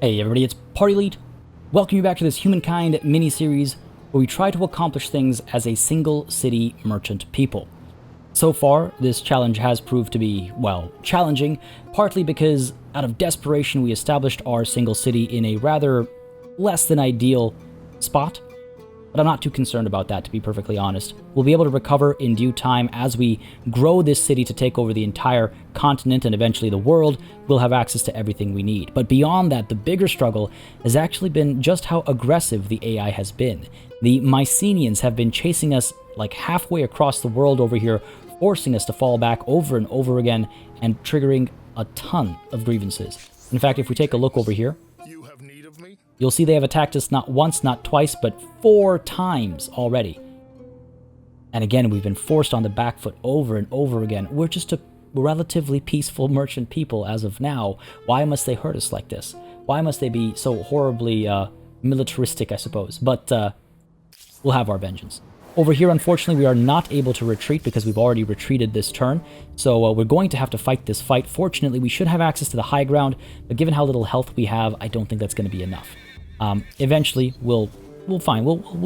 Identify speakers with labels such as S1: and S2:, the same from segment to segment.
S1: Hey everybody, it's PartyElite. Welcome you back to this Humankind mini-series where we try to accomplish things as a single city merchant people. So far, this challenge has proved to be, well, challenging, partly because out of desperation we established our single city in a rather less than ideal spot. But I'm not too concerned about that, to be perfectly honest. We'll be able to recover in due time as we grow this city to take over the entire continent and eventually the world. We'll have access to everything we need. But beyond that, the bigger struggle has actually been just how aggressive the AI has been. The Mycenians have been chasing us like halfway across the world over here, forcing us to fall back over and over again and triggering a ton of grievances. In fact, if we take a look over here, you'll see they have attacked us not once, not twice, but 4 times already. And again, we've been forced on the back foot over and over again. We're just a relatively peaceful merchant people as of now. Why must they hurt us like this? Why must they be so horribly militaristic, I suppose? But we'll have our vengeance. Over here, unfortunately, we are not able to retreat because we've already retreated this turn. So we're going to have to fight this fight. Fortunately, we should have access to the high ground, but given how little health we have, I don't think that's going to be enough. Eventually, we'll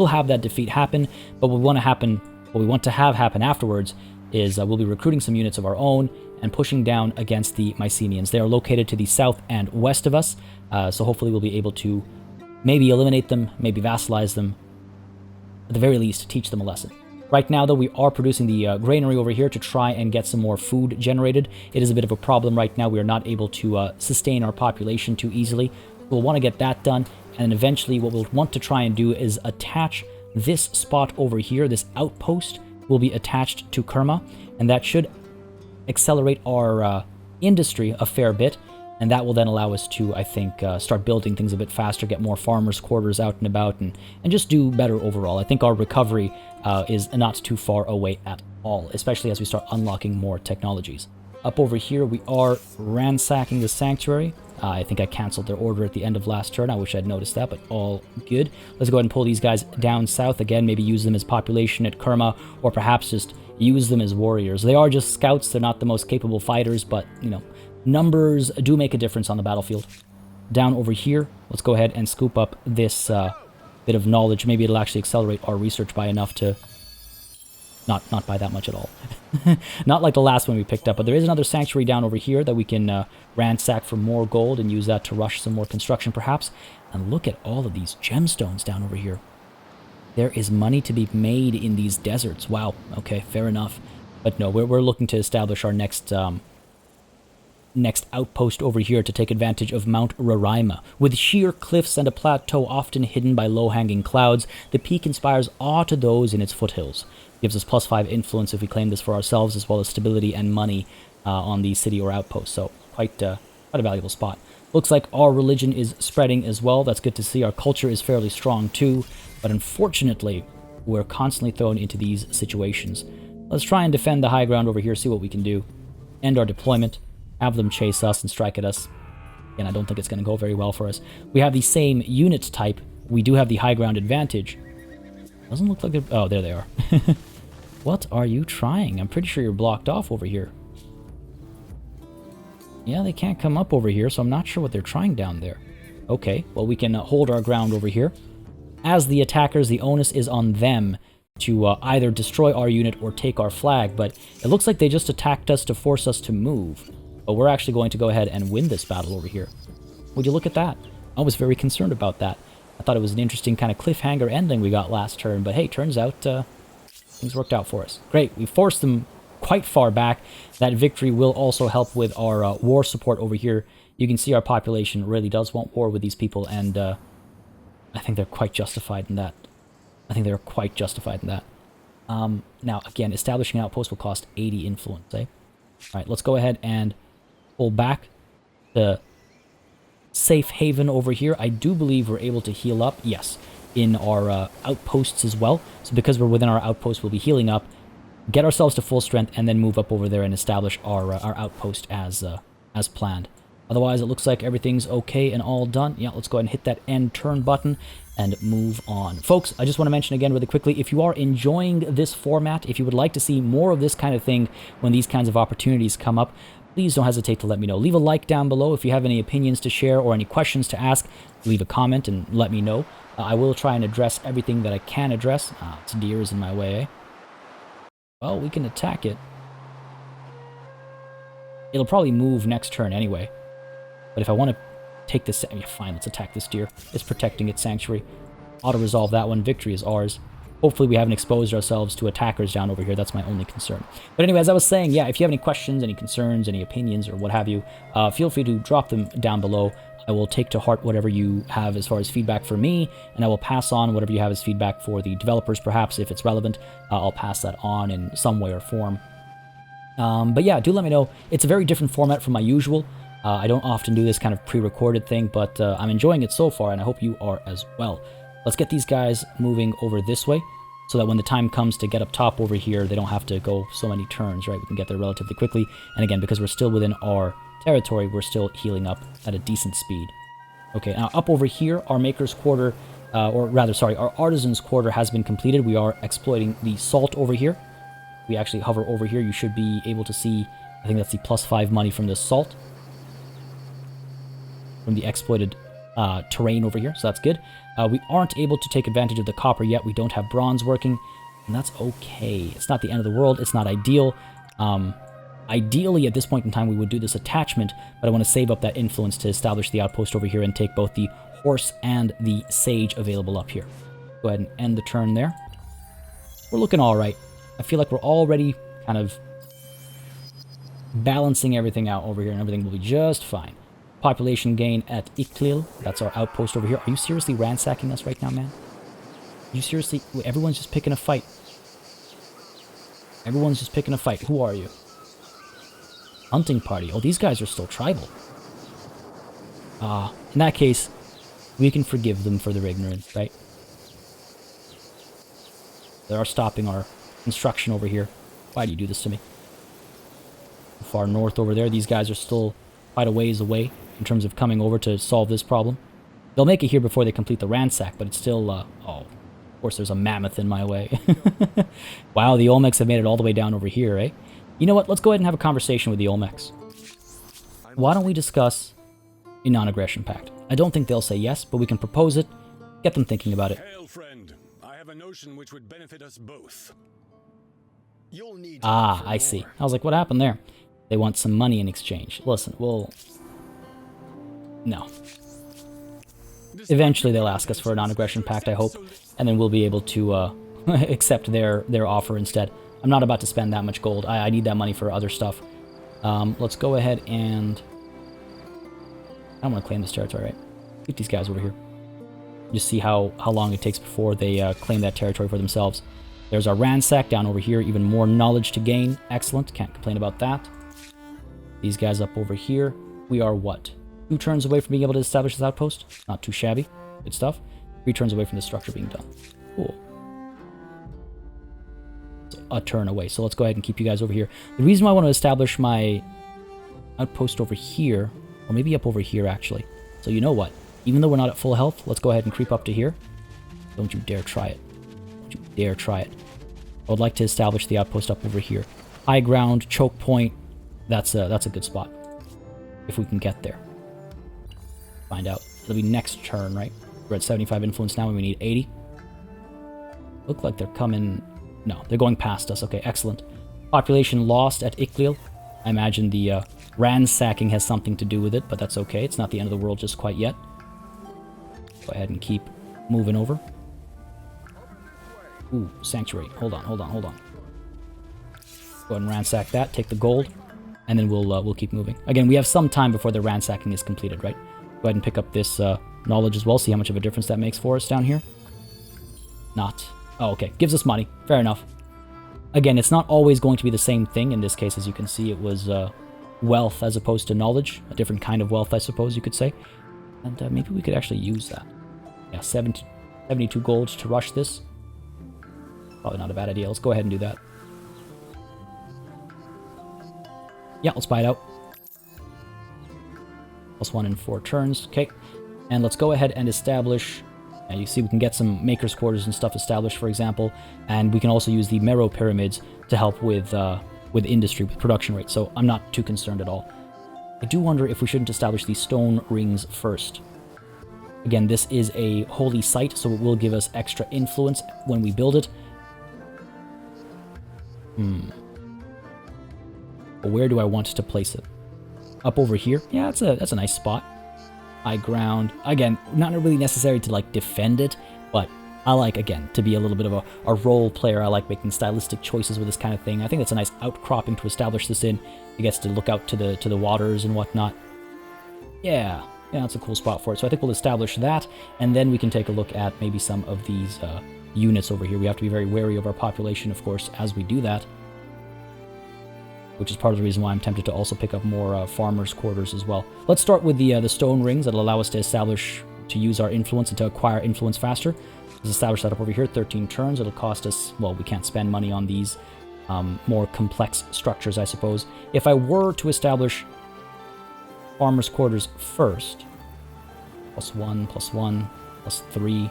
S1: have that defeat happen, but what we want to have happen afterwards is we'll be recruiting some units of our own and pushing down against the Mycenians. They are located to the south and west of us, so hopefully we'll be able to maybe eliminate them, maybe vassalize them, at the very least, teach them a lesson. Right now, though, we are producing the granary over here to try and get some more food generated. It is a bit of a problem right now. We are not able to sustain our population too easily. We'll want to get that done, and eventually what we'll want to try and do is attach this spot over here. This outpost will be attached to Kerma, and that should accelerate our industry a fair bit, and that will then allow us to, I think, start building things a bit faster, get more farmers' quarters out and about, and just do better overall. I think our recovery is not too far away at all, especially as we start unlocking more technologies. Up over here, we are ransacking the sanctuary. I think I canceled their order at the end of last turn. I wish I'd noticed that, but all good. Let's go ahead and pull these guys down south again, maybe use them as population at Kerma, or perhaps just use them as warriors. They are just scouts. They're not the most capable fighters, but, you know, numbers do make a difference on the battlefield. Down over here, let's go ahead and scoop up this bit of knowledge. Maybe it'll actually accelerate our research by enough to... Not by that much at all. Not like the last one we picked up, but there is another sanctuary down over here that we can ransack for more gold and use that to rush some more construction perhaps. And look at all of these gemstones down over here. There is money to be made in these deserts. Wow, okay, fair enough. But no, we're looking to establish our next outpost over here to take advantage of Mount Roraima. With sheer cliffs and a plateau often hidden by low-hanging clouds, the peak inspires awe to those in its foothills. Gives us +5 influence if we claim this for ourselves, as well as stability and money on the city or outpost. So quite a valuable spot. Looks like our religion is spreading as well. That's good to see. Our culture is fairly strong too, but unfortunately, we're constantly thrown into these situations. Let's try and defend the high ground over here, see what we can do. End our deployment. Have them chase us and strike at us. Again, I don't think it's going to go very well for us. We have the same unit type. We do have the high ground advantage. Doesn't look like they're... Oh, there they are. What are you trying? I'm pretty sure you're blocked off over here. Yeah, they can't come up over here, so I'm not sure what they're trying down there. Okay, well, we can hold our ground over here. As the attackers, the onus is on them to either destroy our unit or take our flag, but it looks like they just attacked us to force us to move. But we're actually going to go ahead and win this battle over here. Would you look at that? I was very concerned about that. I thought it was an interesting kind of cliffhanger ending we got last turn, but hey, turns out things worked out for us. Great, we forced them quite far back. That victory will also help with our war support over here. You can see our population really does want war with these people, and I think they're quite justified in that. Now, again, establishing an outpost will cost 80 influence, eh? Alright, let's go ahead and pull back to safe haven over here. I do believe we're able to heal up, yes, in our outposts as well. So because we're within our outpost, we'll be healing up, get ourselves to full strength, and then move up over there and establish our outpost as planned. Otherwise, it looks like everything's okay and all done. Yeah, let's go ahead and hit that end turn button and move on. Folks, I just want to mention again really quickly, if you are enjoying this format, if you would like to see more of this kind of thing when these kinds of opportunities come up, please don't hesitate to let me know. Leave a like down below if you have any opinions to share or any questions to ask. Leave a comment and let me know. I will try and address everything that I can address. It's deer is in my way, eh? Well, we can attack it. It'll probably move next turn anyway. But if I want to take this... Yeah, fine, let's attack this deer. It's protecting its sanctuary. Auto-resolve that one. Victory is ours. Hopefully we haven't exposed ourselves to attackers down over here. That's my only concern. But anyway, as I was saying, yeah, if you have any questions, any concerns, any opinions, or what have you, feel free to drop them down below. I will take to heart whatever you have as far as feedback for me, and I will pass on whatever you have as feedback for the developers, perhaps, if it's relevant. I'll pass that on in some way or form. But yeah, do let me know. It's a very different format from my usual. I don't often do this kind of pre-recorded thing, but I'm enjoying it so far, and I hope you are as well. Let's get these guys moving over this way, so that when the time comes to get up top over here, they don't have to go so many turns, right? We can get there relatively quickly. And again, because we're still within our territory, we're still healing up at a decent speed. Okay, now up over here, our Maker's Quarter, or rather, sorry, our Artisan's Quarter has been completed. We are exploiting the salt over here. We actually hover over here. You should be able to see, I think that's the +5 money from the salt. From the exploited terrain over here, so that's good. We aren't able to take advantage of the copper yet. We don't have bronze working, and that's okay. It's not the end of the world. It's not ideal. Ideally, at this point in time, we would do this attachment, but I want to save up that influence to establish the outpost over here and take both the horse and the sage available up here. Go ahead and end the turn there. We're looking all right. I feel like we're already kind of balancing everything out over here, and everything will be just fine. Population gain at Iklil. That's our outpost over here. Are you seriously ransacking us right now, man? Are you seriously... Wait, everyone's just picking a fight. Everyone's just picking a fight. Who are you? Hunting party. Oh, these guys are still tribal. In that case, we can forgive them for their ignorance, right? They are stopping our construction over here. Why do you do this to me? Far north over there, these guys are still quite a ways away in terms of coming over to solve this problem. They'll make it here before they complete the ransack, but it's still, oh, of course there's a mammoth in my way. Wow, the Olmecs have made it all the way down over here, eh? You know what, let's go ahead and have a conversation with the Olmecs. Why don't we discuss a non-aggression pact? I don't think they'll say yes, but we can propose it, get them thinking about it.
S2: Hail, friend. I have a notion which would benefit us both. You'll need
S1: I see. I was like, what happened there? They want some money in exchange. Listen, we'll... No. Eventually they'll ask us for a non-aggression pact, I hope, and then we'll be able to accept their offer instead. I'm not about to spend that much gold. I need that money for other stuff. Let's go ahead and... I don't want to claim this territory, right? Keep these guys over here. Just see how long it takes before they claim that territory for themselves. There's our ransack down over here. Even more knowledge to gain. Excellent. Can't complain about that. These guys up over here. We are what? 2 turns away from being able to establish this outpost. Not too shabby. Good stuff. 3 turns away from the structure being done. Cool. So a turn away. So let's go ahead and keep you guys over here. The reason why I want to establish my outpost over here, or maybe up over here actually. So you know what? Even though we're not at full health, let's go ahead and creep up to here. Don't you dare try it. Don't you dare try it. I would like to establish the outpost up over here. High ground, choke point. That's a good spot. If we can get there. Find out. It'll be next turn, right? We're at 75 influence now and we need 80. Look like they're coming... No, they're going past us. Okay, excellent. Population lost at Iklil. I imagine the ransacking has something to do with it, but that's okay. It's not the end of the world just quite yet. Go ahead and keep moving over. Ooh, sanctuary. Hold on. Go ahead and ransack that. Take the gold. And then we'll keep moving. Again, we have some time before the ransacking is completed, right? Go ahead and pick up this knowledge as well. See how much of a difference that makes for us down here. Not. Oh, okay. Gives us money. Fair enough. Again, it's not always going to be the same thing. In this case, as you can see, it was wealth as opposed to knowledge. A different kind of wealth, I suppose you could say. And maybe we could actually use that. Yeah, 72 gold to rush this. Probably not a bad idea. Let's go ahead and do that. Yeah, let's buy it out. +1 in 4 turns. Okay. And let's go ahead and establish... And you see we can get some maker's quarters and stuff established, for example. And we can also use the Mero pyramids to help with with industry, with production rates, so I'm not too concerned at all. I do wonder if we shouldn't establish these stone rings first. Again, this is a holy site, so it will give us extra influence when we build it. But where do I want to place it? Up over here? Yeah, that's a nice spot. High ground. Again, not really necessary to, like, defend it, but I like, again, to be a little bit of a role player. I like making stylistic choices with this kind of thing. I think that's a nice outcropping to establish this in. It gets to look out to the waters and whatnot. Yeah, that's a cool spot for it. So I think we'll establish that, and then we can take a look at maybe some of these units over here. We have to be very wary of our population, of course, as we do that, which is part of the reason why I'm tempted to also pick up more farmers' quarters as well. Let's start with the stone rings that'll allow us to use our influence and to acquire influence faster. Let's establish that up over here, 13 turns. It'll cost us, well, we can't spend money on these more complex structures, I suppose. If I were to establish farmers' quarters first, +1, +1, +3,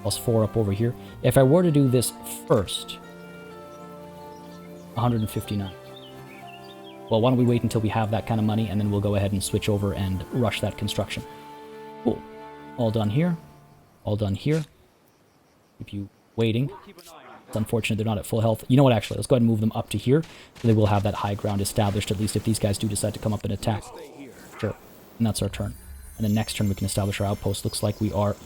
S1: +4 up over here. If I were to do this first, 159. Well, why don't we wait until we have that kind of money, and then we'll go ahead and switch over and rush that construction. Cool. All done here. All done here. Keep you waiting. It's unfortunate they're not at full health. You know what, actually, let's go ahead and move them up to here, so they will have that high ground established, at least if these guys do decide to come up and attack. Sure. And that's our turn. And then next turn we can establish our outpost. Looks like we are...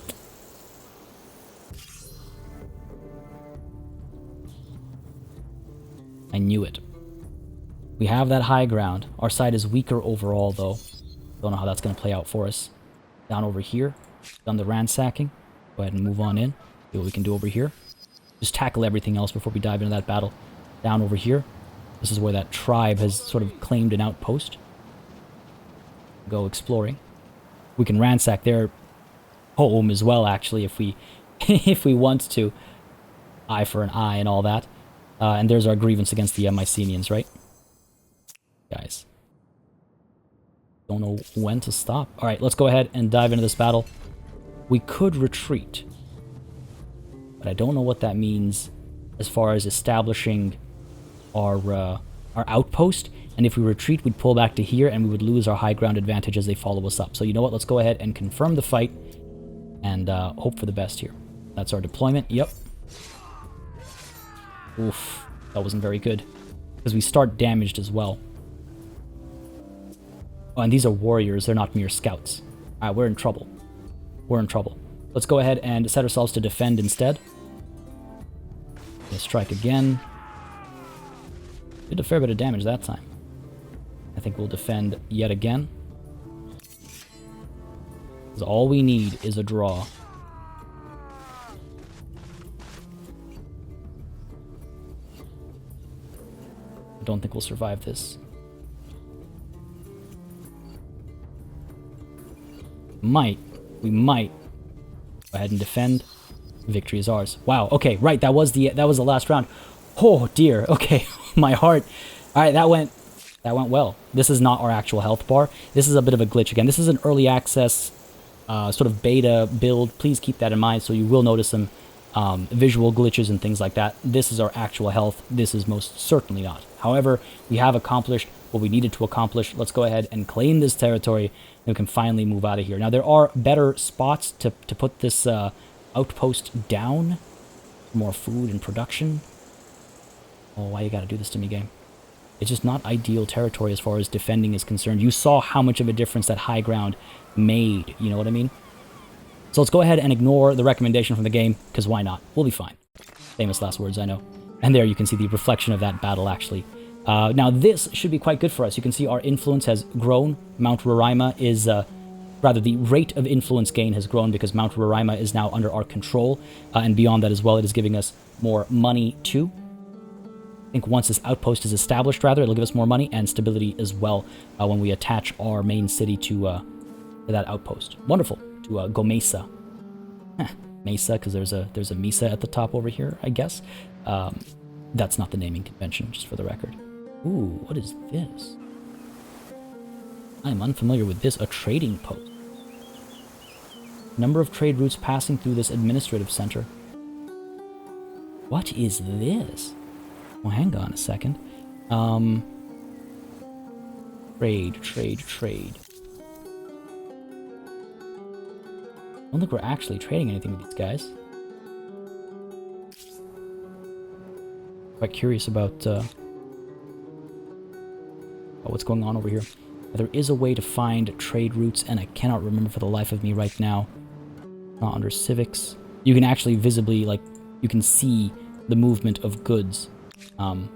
S1: I knew it. We have that high ground. Our side is weaker overall, though. Don't know how that's going to play out for us. Down over here. Done the ransacking. Go ahead and move on in. See what we can do over here. Just tackle everything else before we dive into that battle. Down over here. This is where that tribe has sort of claimed an outpost. Go exploring. We can ransack their home as well, actually, if we if we want to. Eye for an eye and all that. And there's our grievance against the Mycenaeans, right? Guys. Don't know when to stop. Alright, let's go ahead and dive into this battle. We could retreat. But I don't know what that means as far as establishing our outpost. And if we retreat, we'd pull back to here, and we would lose our high ground advantage as they follow us up. So you know what? Let's go ahead and confirm the fight and hope for the best here. That's our deployment. Yep. Oof. That wasn't very good. Because we start damaged as well. Oh, and these are warriors. They're not mere scouts. Alright, we're in trouble. We're in trouble. Let's go ahead and set ourselves to defend instead. Let's strike again. Did a fair bit of damage that time. I think we'll defend yet again. Because all we need is a draw. I don't think we'll survive this. We might. Go ahead and defend. Victory is ours. Wow. Okay. Right. That was the last round. Oh dear. Okay. My heart. All right. That went well. This is not our actual health bar. This is a bit of a glitch again. This is an early access sort of beta build. Please keep that in mind. So you will notice some visual glitches and things like that. This is our actual health. This is most certainly not. However, we have accomplished what we needed to accomplish. Let's go ahead and claim this territory, and we can finally move out of here. Now, there are better spots to put this outpost down. More food and production. Oh, why you gotta do this to me, game? It's just not ideal territory as far as defending is concerned. You saw how much of a difference that high ground made. You know what I mean? So let's go ahead and ignore the recommendation from the game, because why not? We'll be fine. Famous last words, I know. And there you can see the reflection of that battle, actually. Now, this should be quite good for us. You can see our influence has grown. Mount Roraima is... rather, the rate of influence gain has grown because Mount Roraima is now under our control. And beyond that as well, it is giving us more money, too. I think once this outpost is established, rather, it'll give us more money and stability as well when we attach our main city to that outpost. Wonderful. To Gomesa. Mesa, because there's a Misa at the top over here, I guess. That's not the naming convention, just for the record. Ooh, what is this? I'm unfamiliar with this. A trading post. Number of trade routes passing through this administrative center. What is this? Well, hang on a second. Trade. I don't think we're actually trading anything with these guys. Quite curious about what's going on over here. There is a way to find trade routes, and I cannot remember for the life of me right now. Not under civics. You can actually visibly, like, you can see the movement of goods. Can't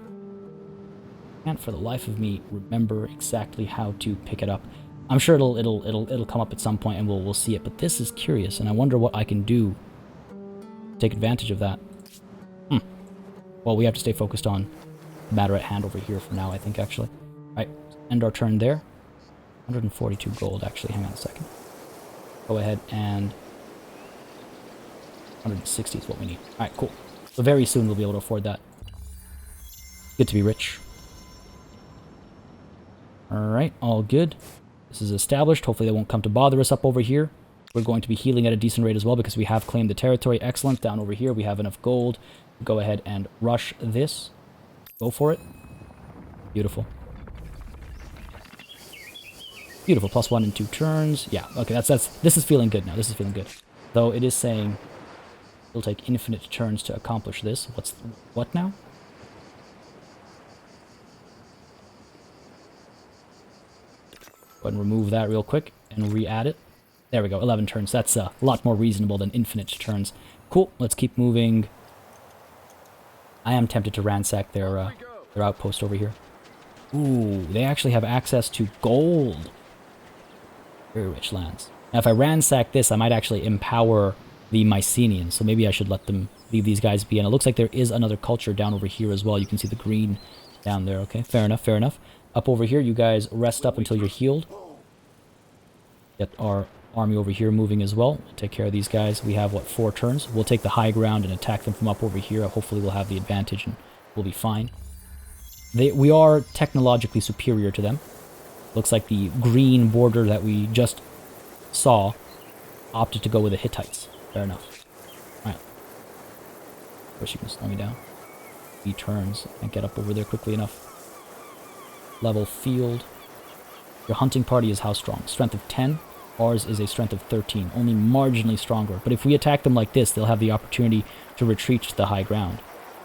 S1: for the life of me remember exactly how to pick it up. I'm sure it'll come up at some point and we'll see it, but this is curious, and I wonder what I can do to take advantage of that. Well, we have to stay focused on the matter at hand over here for now, I think, actually. Alright, end our turn there. 142 gold, actually. Hang on a second. Go ahead and 160 is what we need. Alright, cool. So very soon we'll be able to afford that. Good to be rich. Alright, all good. This is established. Hopefully they won't come to bother us up over here. We're going to be healing at a decent rate as well because we have claimed the territory. Excellent. Down over here we have enough gold. Go ahead and rush this. Go for it. Beautiful. Beautiful. +1 in 2 turns. Yeah, okay, this is feeling good now. This is feeling good. Though it is saying it'll take infinite turns to accomplish this. What now? Go ahead and remove that real quick and re-add it. There we go, 11 turns. That's a lot more reasonable than infinite turns. Cool, let's keep moving. I am tempted to ransack their outpost over here. Ooh, they actually have access to gold. Very rich lands. Now, if I ransack this, I might actually empower the Mycenaeans, so maybe I should let them leave these guys be. And it looks like there is another culture down over here as well. You can see the green down there. Okay, fair enough, fair enough. Up over here, you guys rest up until you're healed. Get our army over here moving as well. We'll take care of these guys. We have, what, 4 turns? We'll take the high ground and attack them from up over here. Hopefully we'll have the advantage and we'll be fine. We are technologically superior to them. Looks like the green border that we just saw opted to go with the Hittites. Fair enough. Alright. Wish you can slow me down. 3 turns. Can't get up over there quickly enough. Level field. Your hunting party is how strong? Strength of 10. Ours is a strength of 13. Only marginally stronger. But if we attack them like this, they'll have the opportunity to retreat to the high ground,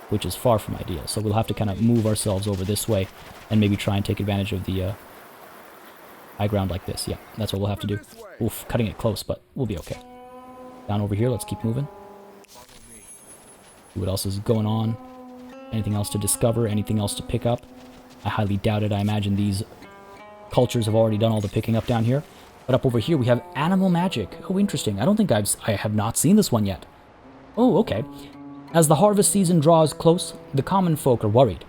S1: which is far from ideal. So we'll have to kind of move ourselves over this way and maybe try and take advantage of the high ground like this. Yeah, that's what we'll have to do. Oof, cutting it close, but we'll be okay. Down over here, let's keep moving. See what else is going on. Anything else to discover? Anything else to pick up? I highly doubt it. I imagine these cultures have already done all the picking up down here. But up over here, we have animal magic. Oh, interesting. I don't think I have not seen this one yet. Oh, okay. As the harvest season draws close, the common folk are worried.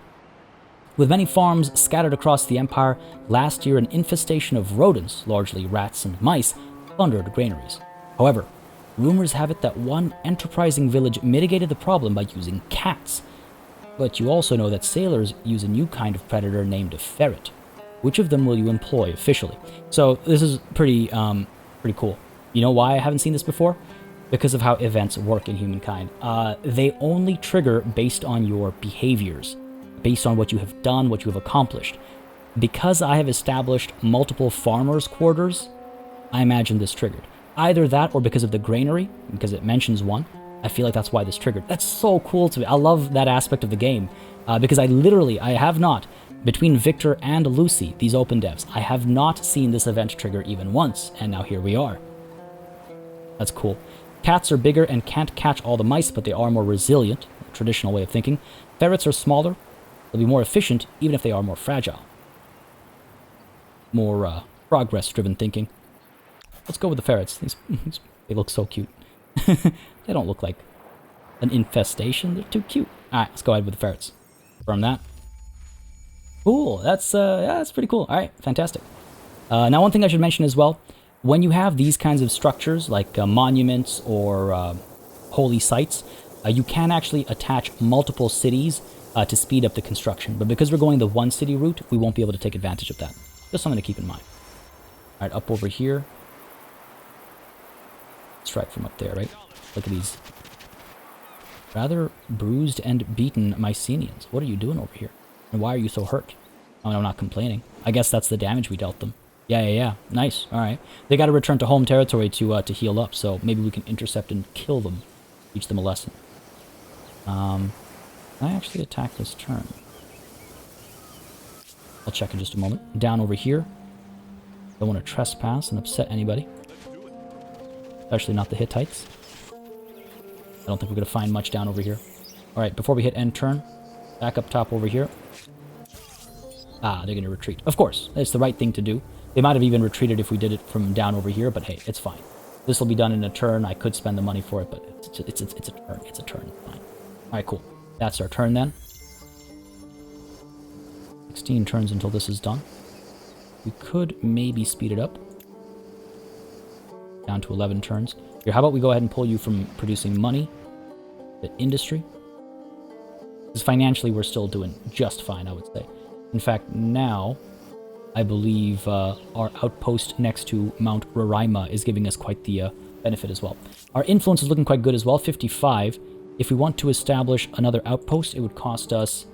S1: With many farms scattered across the empire, last year an infestation of rodents, largely rats and mice, plundered granaries. However, rumors have it that one enterprising village mitigated the problem by using cats. But you also know that sailors use a new kind of predator named a ferret. Which of them will you employ officially? So this is pretty cool. You know why I haven't seen this before? Because of how events work in Humankind. They only trigger based on your behaviors, based on what you have done, what you have accomplished. Because I have established multiple farmers' quarters, I imagine this triggered. Either that or because of the granary, because it mentions one. I feel like that's why this triggered. That's so cool to me. I love that aspect of the game. Because I have not, between Victor and Lucy, these open devs, I have not seen this event trigger even once, and now here we are. That's cool. Cats are bigger and can't catch all the mice, but they are more resilient, a traditional way of thinking. Ferrets are smaller, they'll be more efficient, even if they are more fragile. More progress-driven thinking. Let's go with the ferrets. They look so cute. They don't look like an infestation. They're too cute. Alright, let's go ahead with the ferrets. Confirm that. Cool. That's pretty cool. Alright, fantastic. Now, one thing I should mention as well, when you have these kinds of structures, like monuments or holy sites, you can actually attach multiple cities to speed up the construction. But because we're going the one city route, we won't be able to take advantage of that. Just something to keep in mind. Alright, up over here. Strike from up there, right? Look at these Rather bruised and beaten Mycenaeans. What are you doing over here? And why are you so hurt? Oh, I'm not complaining. I guess that's the damage we dealt them. Yeah. Nice. All right. They got to return to home territory to heal up, so maybe we can intercept and kill them. Teach them a lesson. Can I actually attack this turn? I'll check in just a moment. Down over here. Don't want to trespass and upset anybody. Especially not the Hittites. I don't think we're going to find much down over here. Alright, before we hit end turn, back up top over here. Ah, they're going to retreat. Of course, it's the right thing to do. They might have even retreated if we did it from down over here, but hey, it's fine. This will be done in a turn. I could spend the money for it, but it's a turn. It's a turn. Fine. Alright, cool. That's our turn then. 16 turns until this is done. We could maybe speed it up. Down to 11 turns. Here, how about we go ahead and pull you from producing money to industry? Because financially, we're still doing just fine, I would say. In fact, now, I believe our outpost next to Mount Roraima is giving us quite the benefit as well. Our influence is looking quite good as well, 55. If we want to establish another outpost, it would cost us...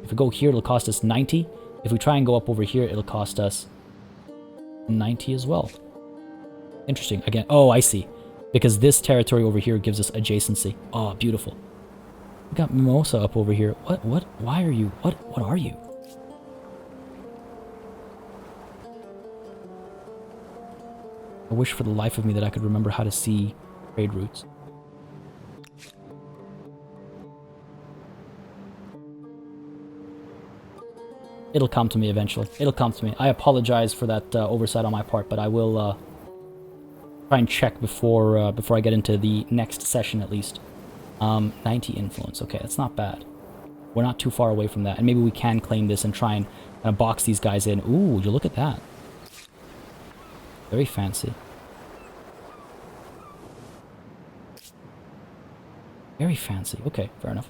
S1: If we go here, it'll cost us 90. If we try and go up over here, it'll cost us 90 as well. Interesting. Again, oh, I see. Because this territory over here gives us adjacency. Oh, beautiful. We got Mimosa up over here. What? Why are you? What are you? I wish for the life of me that I could remember how to see trade routes. It'll come to me eventually. It'll come to me. I apologize for that oversight on my part, but I will try and check before I get into the next session at least. 90 influence. Okay, that's not bad. We're not too far away from that. And maybe we can claim this and try and kind of box these guys in. Ooh, you look at that. Very fancy. Very fancy. Okay, fair enough.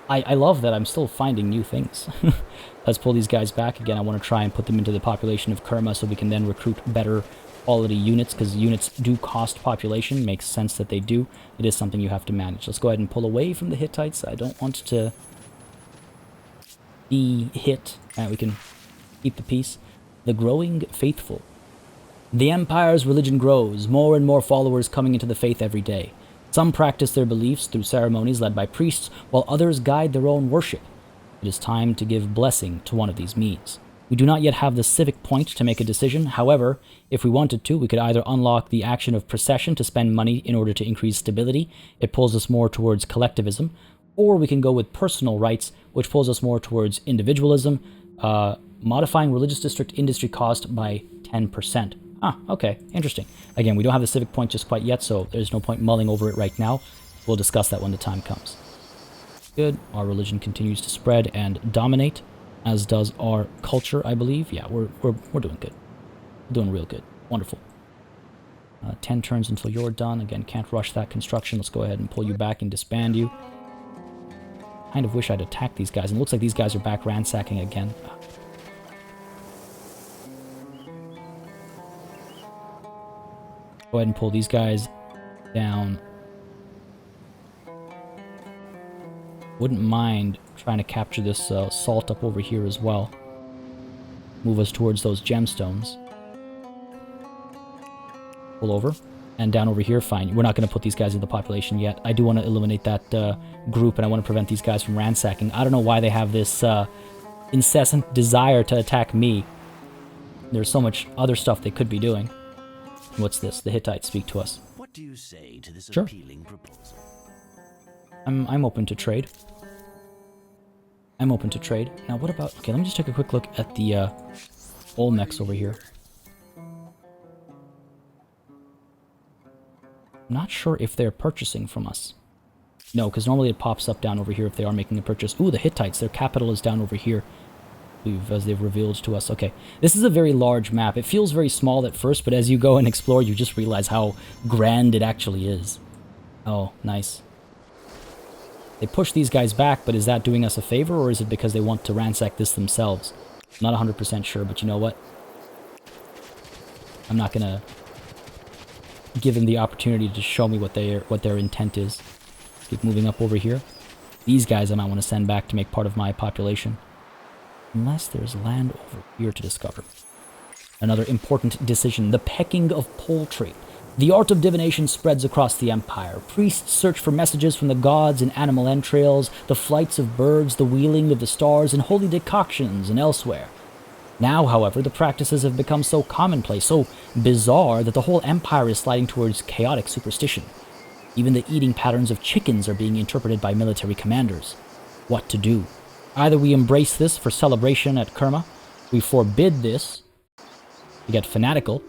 S1: I love that I'm still finding new things. Let's pull these guys back again. I want to try and put them into the population of Kerma so we can then recruit better quality units, because units do cost population. Makes sense that they do. It is something you have to manage. Let's go ahead and pull away from the Hittites. I don't want to be hit. We can keep the peace. The growing faithful. The Empire's religion grows, more and more followers coming into the faith every day. Some practice their beliefs through ceremonies led by priests, while others guide their own worship. It is time to give blessing to one of these meads. We do not yet have the civic point to make a decision. However, if we wanted to, we could either unlock the action of procession to spend money in order to increase stability. It pulls us more towards collectivism. Or we can go with personal rights, which pulls us more towards individualism, modifying religious district industry cost by 10%. Ah, okay, interesting. Again, we don't have the civic point just quite yet, so there's no point mulling over it right now. We'll discuss that when the time comes. Good. Our religion continues to spread and dominate, as does our culture, I believe. Yeah, we're doing good. We're doing real good. Wonderful. 10 turns until you're done. Again, can't rush that construction. Let's go ahead and pull you back and disband you. Kind of wish I'd attacked these guys, and it looks like these guys are back ransacking again. Go ahead and pull these guys down. Wouldn't mind trying to capture this salt up over here as well. Move us towards those gemstones. Pull over. And down over here, fine. We're not going to put these guys in the population yet. I do want to eliminate that group, and I want to prevent these guys from ransacking. I don't know why they have this incessant desire to attack me. There's so much other stuff they could be doing. What's this? The Hittites speak to us.
S3: What do you say to this
S1: Sure.
S3: appealing proposal?
S1: I'm open to trade. I'm open to trade. Now, what about... Okay, let me just take a quick look at the Olmecs over here. I'm not sure if they're purchasing from us. No, because normally it pops up down over here if they are making a purchase. Ooh, the Hittites. Their capital is down over here. As they've revealed to us. Okay, this is a very large map. It feels very small at first, but as you go and explore, you just realize how grand it actually is. Oh, nice. They push these guys back, but is that doing us a favor, or is it because they want to ransack this themselves? Not 100% sure, but you know what? I'm not gonna give them the opportunity to show me what their intent is. Keep moving up over here. These guys I might want to send back to make part of my population. Unless there's land over here to discover. Another important decision, the pecking of poultry. The art of divination spreads across the empire. Priests search for messages from the gods in animal entrails, the flights of birds, the wheeling of the stars, and holy decoctions and elsewhere. Now, however, the practices have become so commonplace, so bizarre, that the whole empire is sliding towards chaotic superstition. Even the eating patterns of chickens are being interpreted by military commanders. What to do? Either we embrace this for celebration at Kerma, we forbid this, we get fanatical,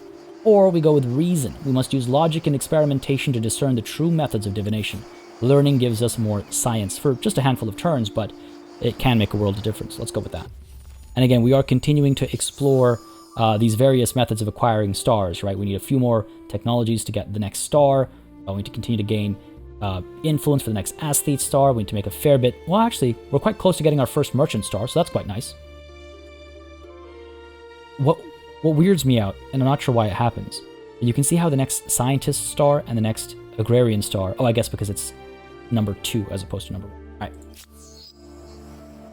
S1: or we go with reason. We must use logic and experimentation to discern the true methods of divination. Learning gives us more science for just a handful of turns, but it can make a world of difference. Let's go with that. And again, we are continuing to explore these various methods of acquiring stars, right? We need a few more technologies to get the next star. We need to continue to gain influence for the next athlete star. We need to make a fair bit. Well, actually, we're quite close to getting our first merchant star, so that's quite nice. What weirds me out, and I'm not sure why it happens, you can see how the next scientist star and the next agrarian star, oh, I guess because it's number 2 as opposed to number 1. All right.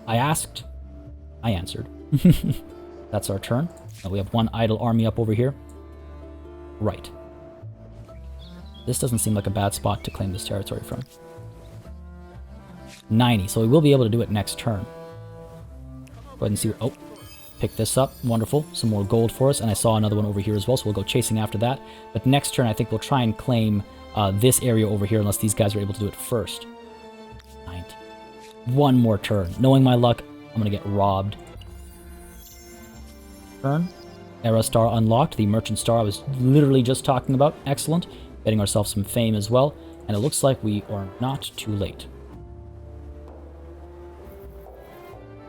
S1: I asked, I answered. That's our turn. We have one idle army up over here. Right. This doesn't seem like a bad spot to claim this territory from. 90, so we will be able to do it next turn. Go ahead and see. Oh, pick this up. Wonderful. Some more gold for us, and I saw another one over here as well, so we'll go chasing after that. But next turn, I think we'll try and claim this area over here, unless these guys are able to do it first. 90. One more turn. Knowing my luck, I'm going to get robbed. Turn. Era star unlocked. The merchant star I was literally just talking about. Excellent. Getting ourselves some fame as well. And it looks like we are not too late.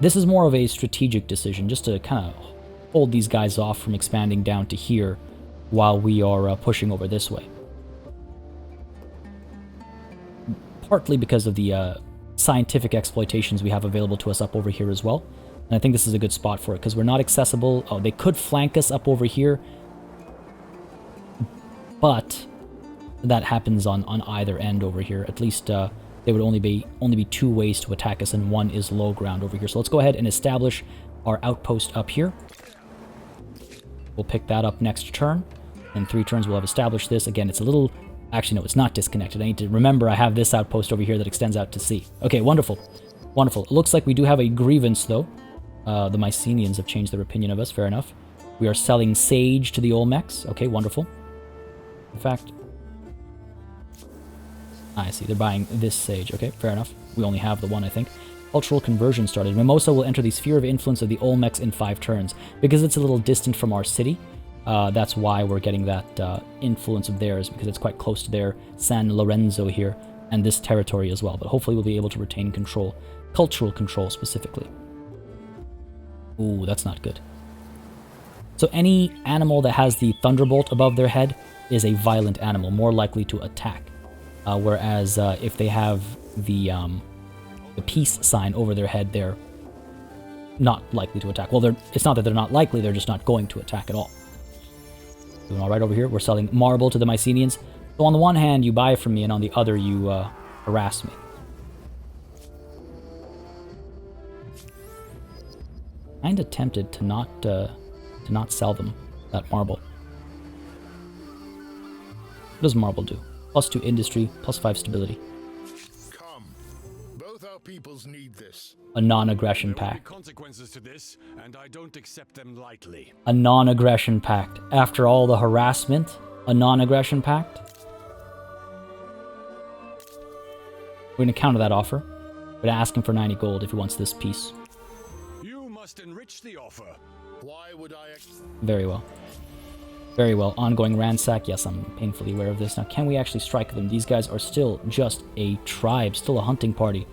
S1: This is more of a strategic decision, just to kind of hold these guys off from expanding down to here while we are pushing over this way. Partly because of the scientific exploitations we have available to us up over here as well. And I think this is a good spot for it, because we're not accessible. Oh, they could flank us up over here, but that happens on either end over here. At least there would only be 2 ways to attack us, and one is low ground over here. So let's go ahead and establish our outpost up here. We'll pick that up next turn. In 3 turns, we'll have established this. Again, it's a little... Actually, no, it's not disconnected. I need to remember I have this outpost over here that extends out to sea. Okay, wonderful. Wonderful. It looks like we do have a grievance, though. The Mycenaeans have changed their opinion of us. Fair enough. We are selling sage to the Olmecs. Okay, wonderful. In fact... I see, they're buying this sage. Okay, fair enough. We only have the one, I think. Cultural conversion started. Mimosa will enter the sphere of influence of the Olmecs in 5 turns. Because it's a little distant from our city, that's why we're getting that influence of theirs, because it's quite close to their San Lorenzo here, and this territory as well. But hopefully we'll be able to retain control, cultural control specifically. Ooh, that's not good. So any animal that has the thunderbolt above their head is a violent animal, more likely to attack. Whereas if they have the peace sign over their head, they're not likely to attack. Well, it's not that they're not likely, they're just not going to attack at all. Doing all right over here. We're selling marble to the Mycenaeans. So on the one hand, you buy from me, and on the other, you harass me. Kinda tempted to not sell them that marble. What does marble do? +2 industry, +5 stability.
S4: Come. Both our peoples need this.
S1: A non-aggression
S2: There will be
S1: pact.
S2: consequences to this, and I don't accept them lightly.
S1: A non-aggression pact. After all the harassment, a non-aggression pact? We're going to counter that offer. We're going to ask him for 90 gold if he wants this piece.
S2: You must enrich the offer.
S4: Why would I...
S1: Very well. Very well. Ongoing ransack. Yes, I'm painfully aware of this. Now, can we actually strike them? These guys are still just a tribe, still a hunting party.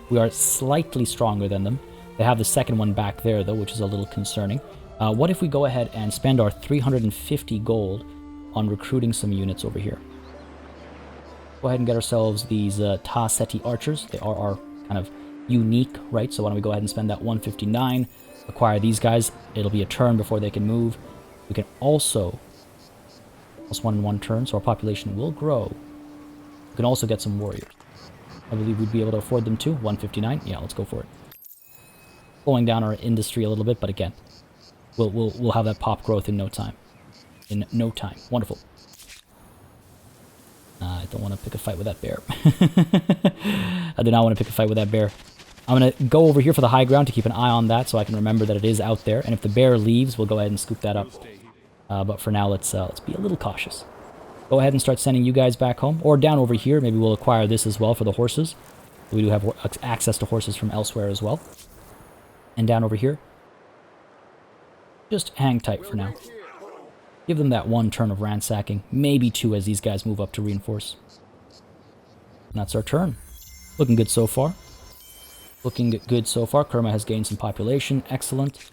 S1: We are slightly stronger than them. They have the second one back there, though, which is a little concerning. What if we go ahead and spend our 350 gold on recruiting some units over here? Go ahead and get ourselves these Ta Seti archers. They are our kind of unique, right? So why don't we go ahead and spend that 159, acquire these guys. It'll be a turn before they can move. We can also, +1 in 1 turn, so our population will grow. We can also get some warriors. I believe we'd be able to afford them too. 159. Yeah, let's go for it. Slowing down our industry a little bit, but again, we'll have that pop growth in no time. In no time. Wonderful. I don't want to pick a fight with that bear. I do not want to pick a fight with that bear. I'm going to go over here for the high ground to keep an eye on that so I can remember that it is out there. And if the bear leaves, we'll go ahead and scoop that up. But for now, let's be a little cautious. Go ahead and start sending you guys back home. Or down over here. Maybe we'll acquire this as well for the horses. We do have access to horses from elsewhere as well. And down over here. Just hang tight for now. Give them that 1 turn of ransacking. Maybe 2 as these guys move up to reinforce. And that's our turn. Looking good so far. Looking good so far. Kerma has gained some population. Excellent.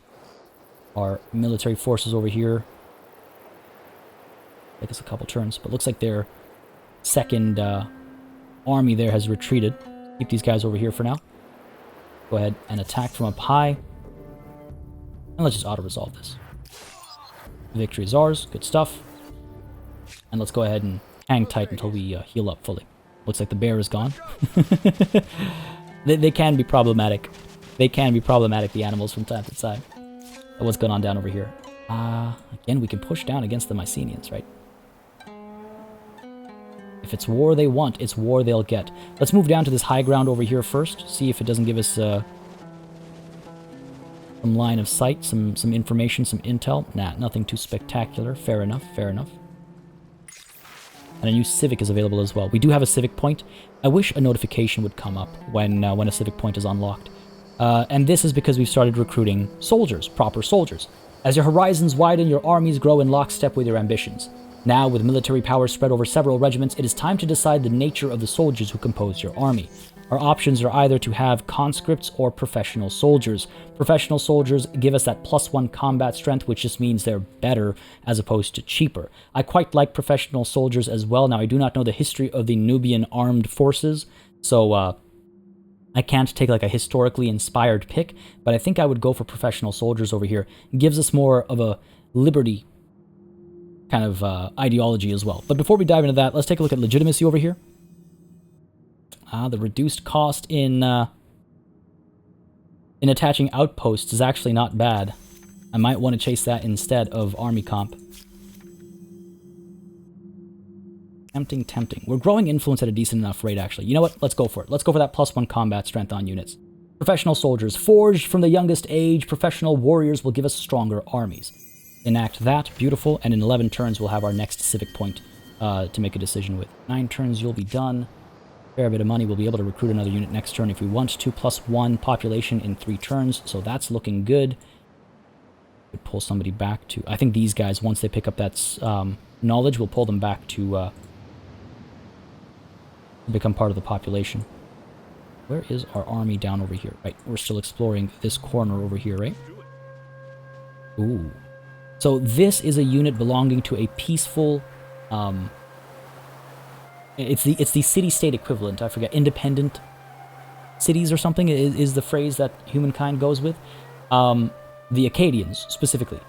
S1: Our military forces over here. Take us a couple turns. But looks like their second army there has retreated. Keep these guys over here for now. Go ahead and attack from up high. And let's just auto-resolve this. Victory is ours. Good stuff. And let's go ahead and hang tight until we heal up fully. Looks like the bear is gone. They can be problematic. They can be problematic, the animals, from time to time. What's going on down over here? Again, we can push down against the Mycenaeans, right? If it's war they want, it's war they'll get. Let's move down to this high ground over here first. See if it doesn't give us some line of sight, some information, some intel. Nah, nothing too spectacular. Fair enough, fair enough. And a new civic is available as well. We do have a civic point. I wish a notification would come up when a civic point is unlocked. And this is because we've started recruiting soldiers, proper soldiers. As your horizons widen, your armies grow in lockstep with your ambitions. Now, with military power spread over several regiments, it is time to decide the nature of the soldiers who compose your army. Our options are either to have conscripts or professional soldiers. Professional soldiers give us that +1 combat strength, which just means they're better as opposed to cheaper. I quite like professional soldiers as well. Now, I do not know the history of the Nubian armed forces, so I can't take like a historically inspired pick, but I think I would go for professional soldiers over here. It gives us more of a liberty kind of ideology as well. But before we dive into that, let's take a look at legitimacy over here. The reduced cost in attaching outposts is actually not bad. I might want to chase that instead of army comp. Tempting, tempting. We're growing influence at a decent enough rate, actually. You know what? Let's go for it. Let's go for that +1 combat strength on units. Professional soldiers. Forged from the youngest age, professional warriors will give us stronger armies. Enact that. Beautiful. And in 11 turns, we'll have our next civic point to make a decision with. 9 turns, you'll be done. Fair bit of money. We'll be able to recruit another unit next turn if we want to. +1 population in 3 turns, so that's looking good. Could pull somebody back to... I think these guys, once they pick up that knowledge, we'll pull them back to become part of the population. Where is our army down over here? Right, we're still exploring this corner over here, right? Ooh. So this is a unit belonging to a peaceful... It's the city-state equivalent. I forget. Independent cities or something is the phrase that humankind goes with. The Akkadians, specifically.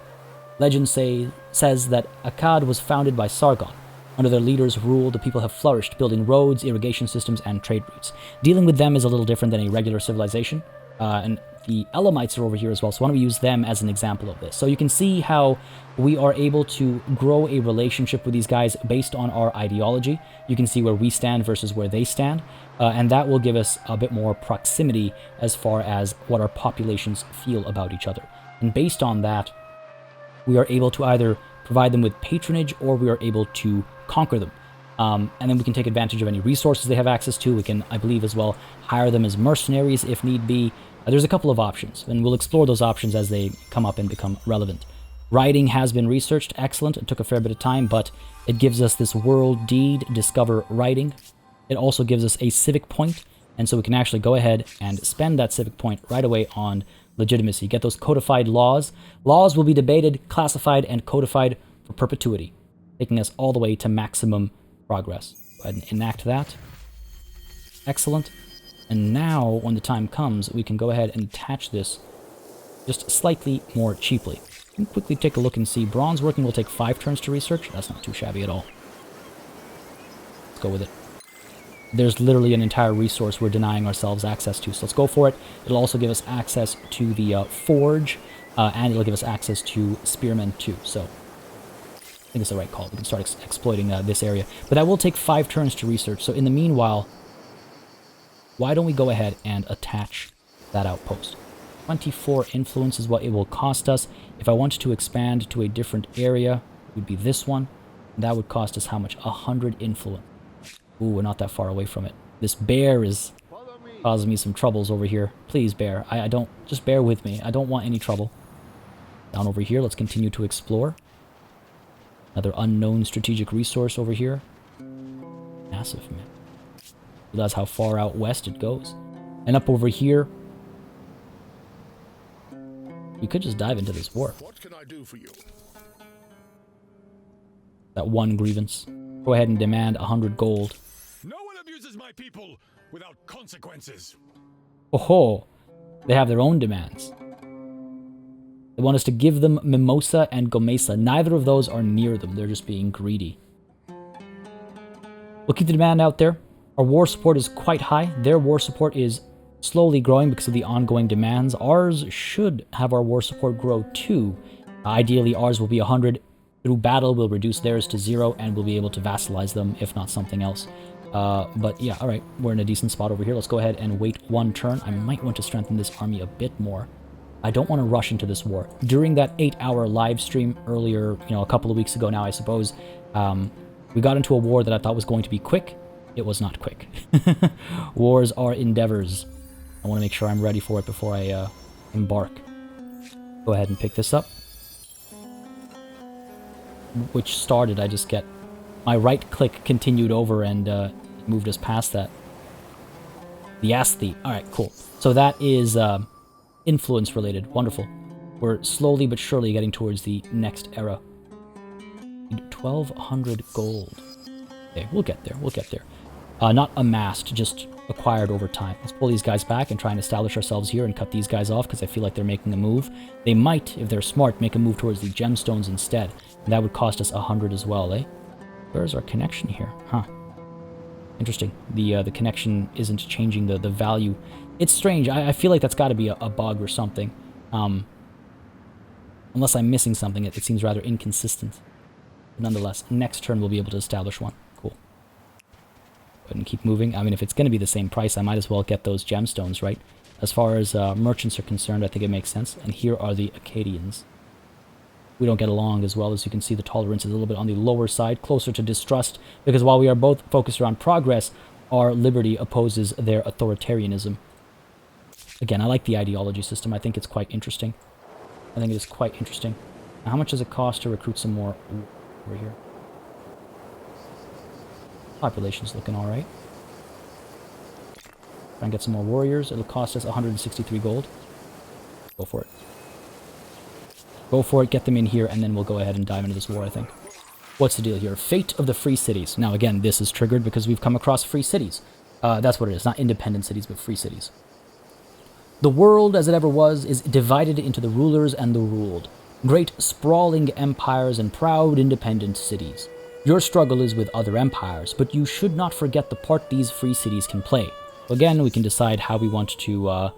S1: Legend says that Akkad was founded by Sargon. Under their leaders' rule, the people have flourished, building roads, irrigation systems, and trade routes. Dealing with them is a little different than a regular civilization. And the Elamites are over here as well, so why don't we use them as an example of this? So you can see how we are able to grow a relationship with these guys based on our ideology. You can see where we stand versus where they stand, and that will give us a bit more proximity as far as what our populations feel about each other. And based on that, we are able to either provide them with patronage or we are able to conquer them. And then we can take advantage of any resources they have access to. We can, I believe as well, hire them as mercenaries if need be. There's a couple of options, and we'll explore those options as they come up and become relevant. Writing has been researched. Excellent. It took a fair bit of time, but it gives us this world deed, discover writing. It also gives us a civic point, and so we can actually go ahead and spend that civic point right away on legitimacy. Get those codified laws. Laws will be debated, classified, and codified for perpetuity, taking us all the way to maximum progress. Go ahead and enact that. Excellent. And now, when the time comes, we can go ahead and attach this just slightly more cheaply. We can quickly take a look and see. Bronze working will take 5 turns to research. That's not too shabby at all. Let's go with it. there's literally an entire resource we're denying ourselves access to. So let's go for it. It'll also give us access to the forge, and it'll give us access to spearmen too. So I think it's the right call. We can start exploiting this area. But that will take 5 turns to research. So in the meanwhile, why don't we go ahead and attach that outpost? 24 influence is what it will cost us. If I wanted to expand to a different area, it would be this one. And that would cost us how much? 100 influence. Ooh, we're not that far away from it. This bear is causing me some troubles over here. Please, bear. I don't... Just bear with me. I don't want any trouble. Down over here, let's continue to explore. Another unknown strategic resource over here. Massive, man. That's how far out west it goes. And up over here, we could just dive into this war.
S4: What can I do for you?
S1: That one grievance. Go ahead and demand 100 gold.
S2: No one abuses my people without consequences.
S1: Oh, they have their own demands. They want us to give them Mimosa and Gomesa. Neither of those are near them. They're just being greedy. We'll keep the demand out there. Our war support is quite high. Their war support is slowly growing because of the ongoing demands. Ours should have our war support grow too. Ideally, ours will be 100. Through battle, we'll reduce theirs to 0, and we'll be able to vassalize them, if not something else. But yeah, alright, we're in a decent spot over here. Let's go ahead and wait 1 turn. I might want to strengthen this army a bit more. I don't want to rush into this war. During that 8-hour live stream earlier, a couple of weeks ago now, I suppose, we got into a war that I thought was going to be quick. It was not quick. Wars are endeavors. I want to make sure I'm ready for it before I embark. Go ahead and pick this up. Which started, I just get... My right click continued over and moved us past that. The Asthi. Alright, cool. So that is influence related. Wonderful. We're slowly but surely getting towards the next era. 1,200 gold. Okay, we'll get there. We'll get there. Not amassed, just acquired over time. Let's pull these guys back and try and establish ourselves here and cut these guys off because I feel like they're making a move. They might, if they're smart, make a move towards the gemstones instead. And that would cost us 100 as well, eh? Where's our connection here? Huh. Interesting. The connection isn't changing the value. It's strange. I feel like that's got to be a bug or something. Unless I'm missing something, it seems rather inconsistent. But nonetheless, next turn we'll be able to establish one. Cool. Go ahead and keep moving. I mean, if it's going to be the same price, I might as well get those gemstones, right? As far as merchants are concerned, I think it makes sense. And here are the Acadians. We don't get along as well. As you can see, the tolerance is a little bit on the lower side, closer to distrust, because while we are both focused around progress, our liberty opposes their authoritarianism. Again, I like the ideology system. I think it's quite interesting. I think it is quite interesting. Now, how much does it cost to recruit some more over here? Population's looking alright. Try and get some more warriors. It'll cost us 163 gold. Go for it. Go for it, get them in here, and then we'll go ahead and dive into this war, I think. What's the deal here? Fate of the free cities. Now, again, this is triggered because we've come across free cities. That's what it is. Not independent cities, but free cities. The world, as it ever was, is divided into the rulers and the ruled. Great sprawling empires and proud independent cities. Your struggle is with other empires, but you should not forget the part these free cities can play. Again, we can decide how we want to,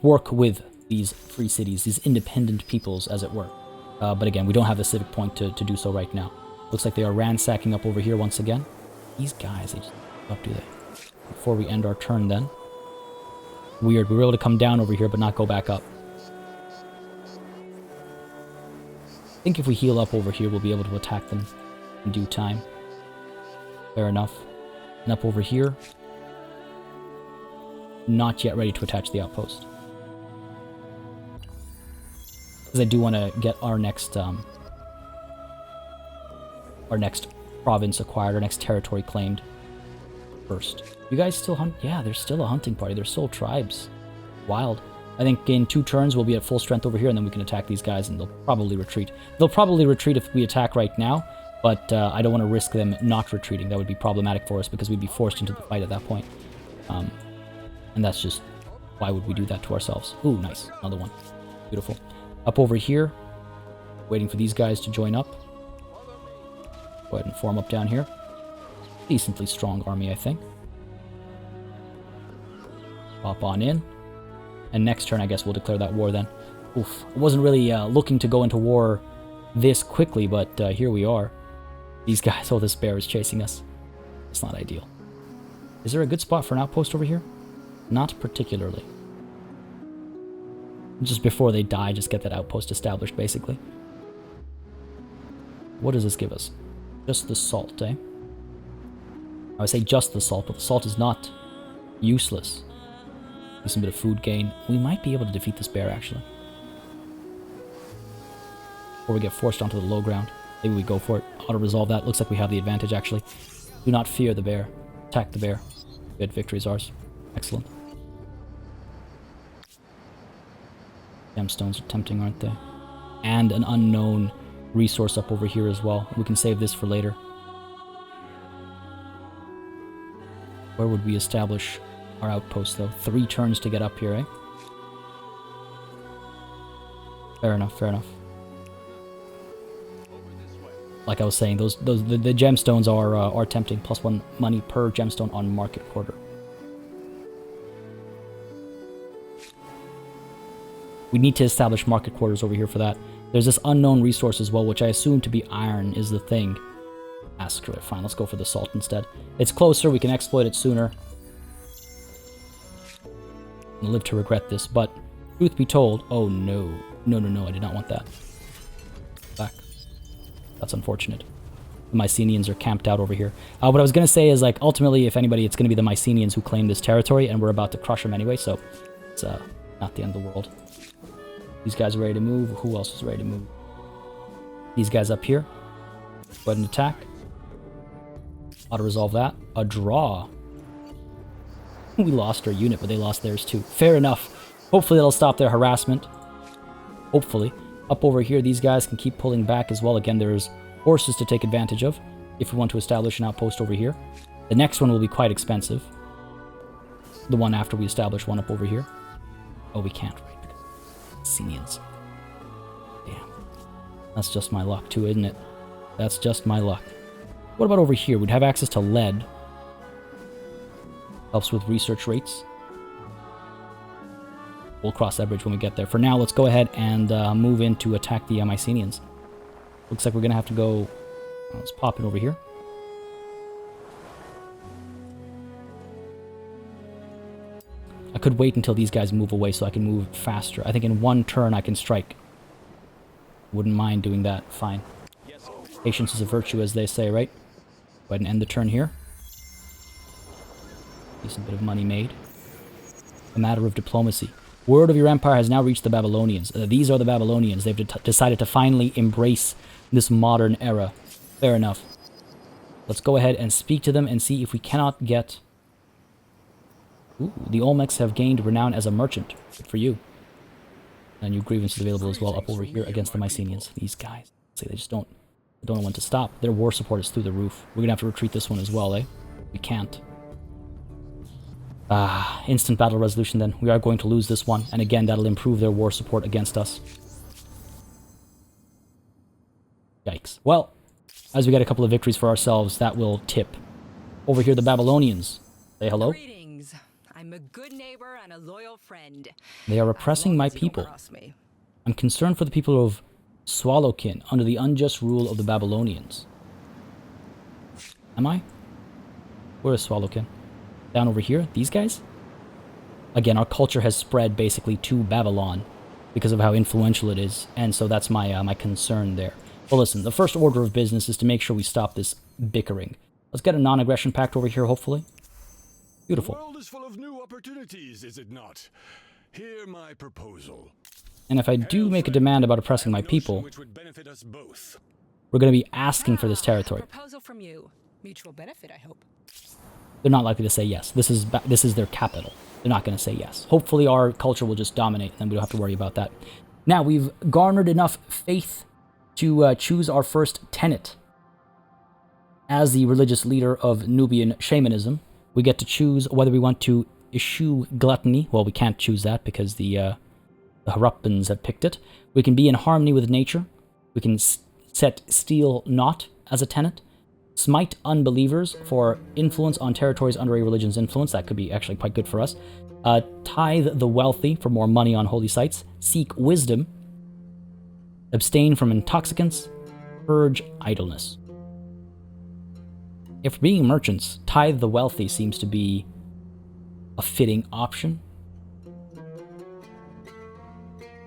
S1: work with these free cities, these independent peoples, as it were. But again, we don't have the civic point to do so right now. Looks like they are ransacking up over here once again. These guys, they just up, do they? Before we end our turn then. Weird, we were able to come down over here but not go back up. I think if we heal up over here, we'll be able to attack them in due time. Fair enough. And up over here, not yet ready to attach the outpost. Because I do want to get our next province acquired, our next territory claimed first. You guys still hunt? Yeah, there's still a hunting party. There's still tribes. Wild. I think in 2 turns we'll be at full strength over here, and then we can attack these guys, and they'll probably retreat. They'll probably retreat if we attack right now, but I don't want to risk them not retreating. That would be problematic for us because we'd be forced into the fight at that point. And that's just... why would we do that to ourselves? Ooh, nice. Another one. Beautiful. Up over here, waiting for these guys to join up. Go ahead and form up down here. decently strong army, I think. Pop on in. And next turn, I guess we'll declare that war then. Oof. I wasn't really looking to go into war this quickly, but here we are. These guys, oh, this bear is chasing us. It's not ideal. Is there a good spot for an outpost over here? Not particularly. Just before they die, just get that outpost established, basically. What does this give us? Just the salt, eh? I would say just the salt, but the salt is not useless. Some bit of food gain. We might be able to defeat this bear, actually. Or we get forced onto the low ground. Maybe we go for it. Auto-resolve that. Looks like we have the advantage, actually. Do not fear the bear. Attack the bear. Good, victory is ours. Excellent. Gemstones are tempting, aren't they? And an unknown resource up over here as well. We can save this for later. Where would we establish our outpost, though? 3 turns to get up here, eh? Fair enough, fair enough. Like I was saying, the gemstones are tempting. +1 money per gemstone on market quarter. We need to establish market quarters over here for that. There's this unknown resource as well, which I assume to be iron is the thing. Ah, screw it. Fine, let's go for the salt instead. It's closer, we can exploit it sooner. I'll live to regret this, but truth be told... Oh, no. No, I did not want that. Back. That's unfortunate. The Mycenaeans are camped out over here. What I was going to say is, like, ultimately, if anybody, it's going to be the Mycenaeans who claim this territory, and we're about to crush them anyway, so it's not the end of the world. These guys are ready to move. Who else is ready to move? These guys up here. Go ahead and attack. Auto-resolve that. A draw. We lost our unit, but they lost theirs too. Fair enough. Hopefully that'll stop their harassment. Hopefully. Up over here, these guys can keep pulling back as well. Again, there's horses to take advantage of if we want to establish an outpost over here. The next one will be quite expensive. The one after we establish one up over here. Oh, we can't, right? Mycenaeans. Damn. That's just my luck too, isn't it? That's just my luck. What about over here? We'd have access to lead. Helps with research rates. We'll cross that bridge when we get there. For now, let's go ahead and move in to attack the Mycenaeans. Looks like we're going to have to go... Let's pop in over here. I could wait until these guys move away so I can move faster. I think in 1 turn I can strike. Wouldn't mind doing that. Fine. Patience is a virtue, as they say, right? Go ahead and end the turn here. Decent bit of money made. A matter of diplomacy. Word of your empire has now reached the Babylonians. These are the Babylonians. They've decided to finally embrace this modern era. Fair enough. Let's go ahead and speak to them and see if we cannot get... Ooh, the Olmecs have gained renown as a merchant. Good for you. And new grievances available as well up over here against the Mycenaeans. These guys. See, they just don't know when to stop. Their war support is through the roof. We're going to have to retreat this one as well, eh? We can't. Instant battle resolution then. We are going to lose this one. And again, that'll improve their war support against us. Yikes. Well, as we get a couple of victories for ourselves, that will tip. Over here, the Babylonians. Say hello.
S5: Greetings. I'm a good neighbor and a loyal friend.
S1: They are oppressing my people. I'm concerned for the people of Swallowkin under the unjust rule of the Babylonians. Am I? Where is Swallowkin? Down over here? These guys? Again, our culture has spread basically to Babylon because of how influential it is, and so that's my concern there. Well, listen, the first order of business is to make sure we stop this bickering. Let's get a non-aggression pact over here, hopefully. Beautiful.
S2: The world is full of new opportunities, is it not? Hear my proposal.
S1: And if I do make a demand about oppressing my people,
S2: Which would benefit us both.
S1: we're going to be asking for this territory.
S5: Proposal from you. Mutual benefit, I hope.
S1: They're not likely to say yes. This is their capital. They're not going to say yes. Hopefully our culture will just dominate, and we don't have to worry about that. Now, we've garnered enough faith to choose our first tenet. As the religious leader of Nubian shamanism, we get to choose whether we want to eschew gluttony. Well, we can't choose that because the Haruppans have picked it. We can be in harmony with nature. We can set steal not as a tenet. Smite unbelievers for influence on territories under a religion's influence. That could be actually quite good for us. Tithe the wealthy for more money on holy sites. Seek wisdom. Abstain from intoxicants. Purge idleness. If being merchants, tithe the wealthy seems to be a fitting option.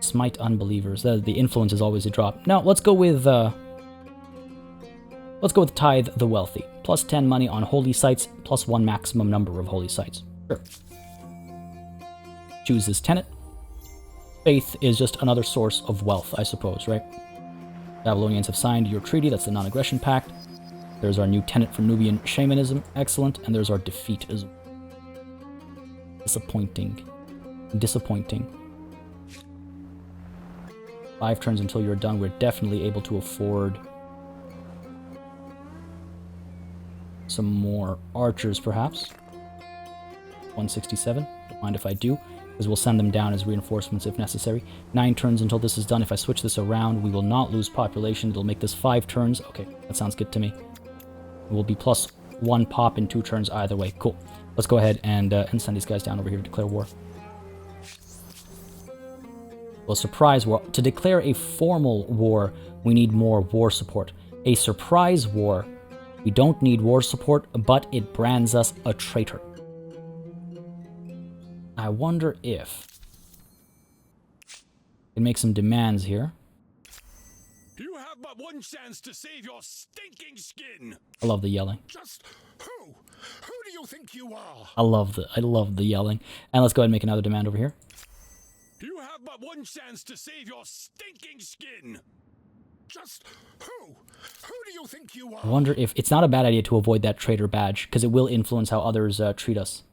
S1: Smite unbelievers. The influence is always a drop. Now let's go with tithe the wealthy. Plus 10 money on holy sites, plus 1 maximum number of holy sites. Sure. Choose this tenet. Faith is just another source of wealth, I suppose, right? Babylonians have signed your treaty. That's the non-aggression pact. There's our new tenet for Nubian shamanism. Excellent. And there's our defeat as well. Disappointing. Disappointing. 5 turns until you're done. We're definitely able to afford some more archers, perhaps. 167. Don't mind if I do, because we'll send them down as reinforcements if necessary. 9 turns until this is done. If I switch this around, we will not lose population. It'll make this 5 turns. Okay, that sounds good to me. It will be plus 1 pop in 2 turns either way. Cool. Let's go ahead and send these guys down over here to declare war. Well, surprise war. To declare a formal war, we need more war support. A surprise war, we don't need war support, but it brands us a traitor. I wonder if we can make some demands here.
S2: You have but one chance to save your stinking skin.
S1: I love the yelling.
S4: Just who? Who do you think you are?
S1: I love the yelling. And let's go ahead and make another demand over here.
S2: You have but one chance to save your stinking skin.
S4: Just who? Who do you think you are?
S1: I wonder if it's not a bad idea to avoid that traitor badge, because it will influence how others treat us.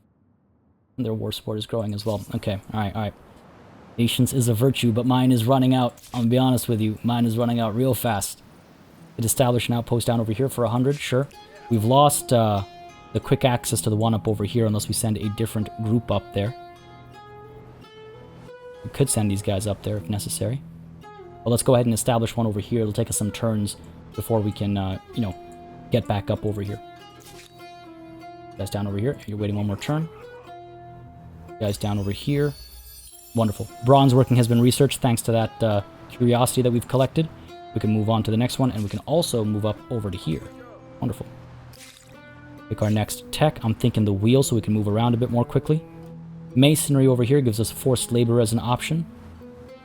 S1: And their war support is growing as well. Okay, alright. Patience is a virtue, but mine is running out. I'm gonna be honest with you, mine is running out real fast. Could establish an outpost down over here for 100, sure. We've lost the quick access to the one up over here unless we send a different group up there. We could send these guys up there if necessary. But let's go ahead and establish one over here. It'll take us some turns before we can, get back up over here. Guys down over here. You're waiting one more turn. Guys down over here. Wonderful. Bronze working has been researched thanks to that curiosity that we've collected. We can move on to the next one, and we can also move up over to here. Wonderful. Pick our next tech. I'm thinking the wheel so we can move around a bit more quickly. Masonry over here gives us forced labor as an option.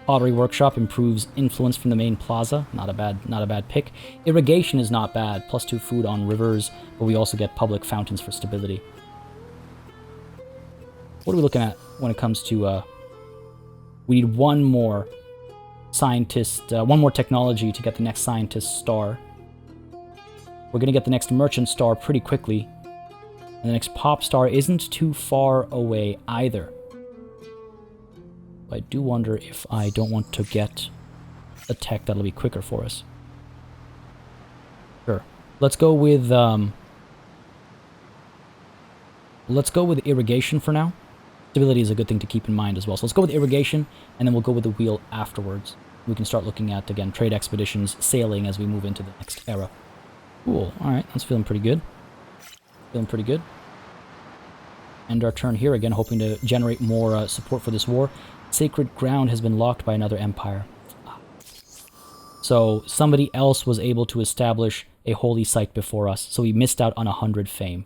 S1: Pottery workshop improves influence from the main plaza. Not a bad pick. Irrigation is not bad. Plus 2 food on rivers, but we also get public fountains for stability. What are we looking at when it comes to we need one more scientist, one more technology to get the next scientist star. We're going to get the next merchant star pretty quickly. And the next pop star isn't too far away either. I do wonder if I don't want to get a tech that'll be quicker for us. Sure. Let's go with irrigation for now. Stability is a good thing to keep in mind as well. So let's go with irrigation, and then we'll go with the wheel afterwards. We can start looking at, again, trade expeditions, sailing as we move into the next era. Cool. Alright, that's feeling pretty good. Feeling pretty good. End our turn here, again, hoping to generate more support for this war. Sacred ground has been locked by another empire. So somebody else was able to establish a holy site before us, so we missed out on 100 fame.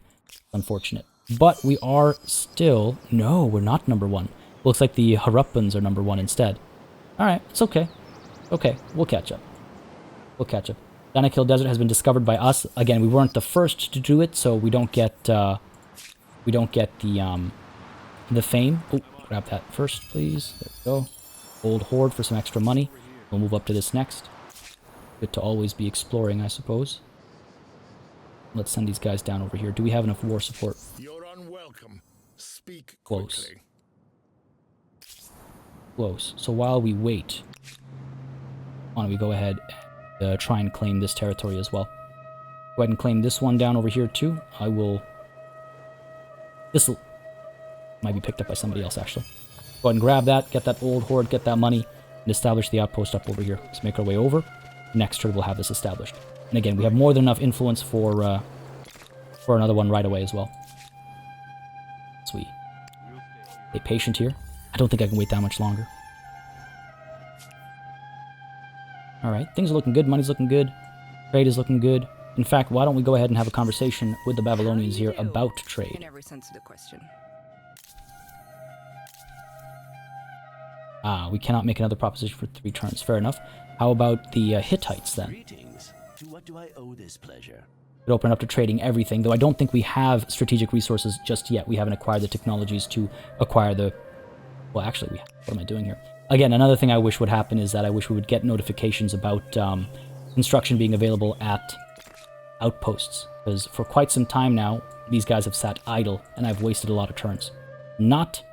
S1: Unfortunate. But we are still... No, we're not number 1. Looks like the Haruppans are number 1 instead. Alright, it's okay. Okay, we'll catch up. We'll catch up. Danakil Desert has been discovered by us. Again, we weren't the first to do it, so we don't get the fame. Oh, grab that first, please. There we go. Old Horde for some extra money. We'll move up to this next. Good to always be exploring, I suppose. Let's send these guys down over here. Do we have enough war support?
S4: You're unwelcome. Speak
S1: Close.
S4: quickly.
S1: Close. So while we wait, why don't we go ahead and try and claim this territory as well. Go ahead and claim this one down over here too. I will... This might be picked up by somebody else, actually. Go ahead and grab that, get that old horde, get that money, and establish the outpost up over here. Let's make our way over. Next turn we'll have this established. And again, we have more than enough influence for for another one right away as well. Sweet. Stay patient here. I don't think I can wait that much longer. Alright, things are looking good. Money's looking good. Trade is looking good. In fact, why don't we go ahead and have a conversation with the Babylonians here about trade.
S5: In every sense of the question.
S1: Ah, we cannot make another proposition for 3 turns. Fair enough. How about the Hittites then?
S3: Greetings. To what do I owe this pleasure?
S1: Could open up to trading everything, though I don't think we have strategic resources just yet. We haven't acquired the technologies to acquire the... Well, actually, what am I doing here? Again, another thing I wish would happen is that I wish we would get notifications about construction being available at outposts. Because for quite some time now, these guys have sat idle, and I've wasted a lot of turns. Not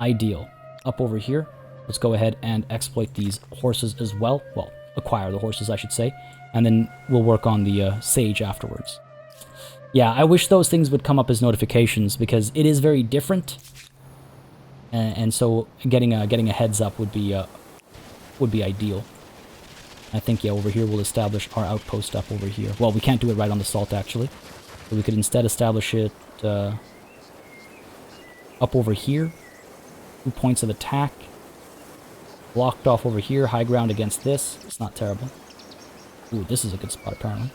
S1: ideal. Up over here, let's go ahead and exploit these horses as well. Well, acquire the horses, I should say. And then we'll work on the sage afterwards. Yeah, I wish those things would come up as notifications, because it is very different. And so getting a heads up would be ideal. I think, yeah, over here we'll establish our outpost up over here. Well, we can't do it right on the salt, actually. So we could instead establish it up over here. 2 points of attack. Blocked off over here. High ground against this. It's not terrible. Ooh, this is a good spot, apparently.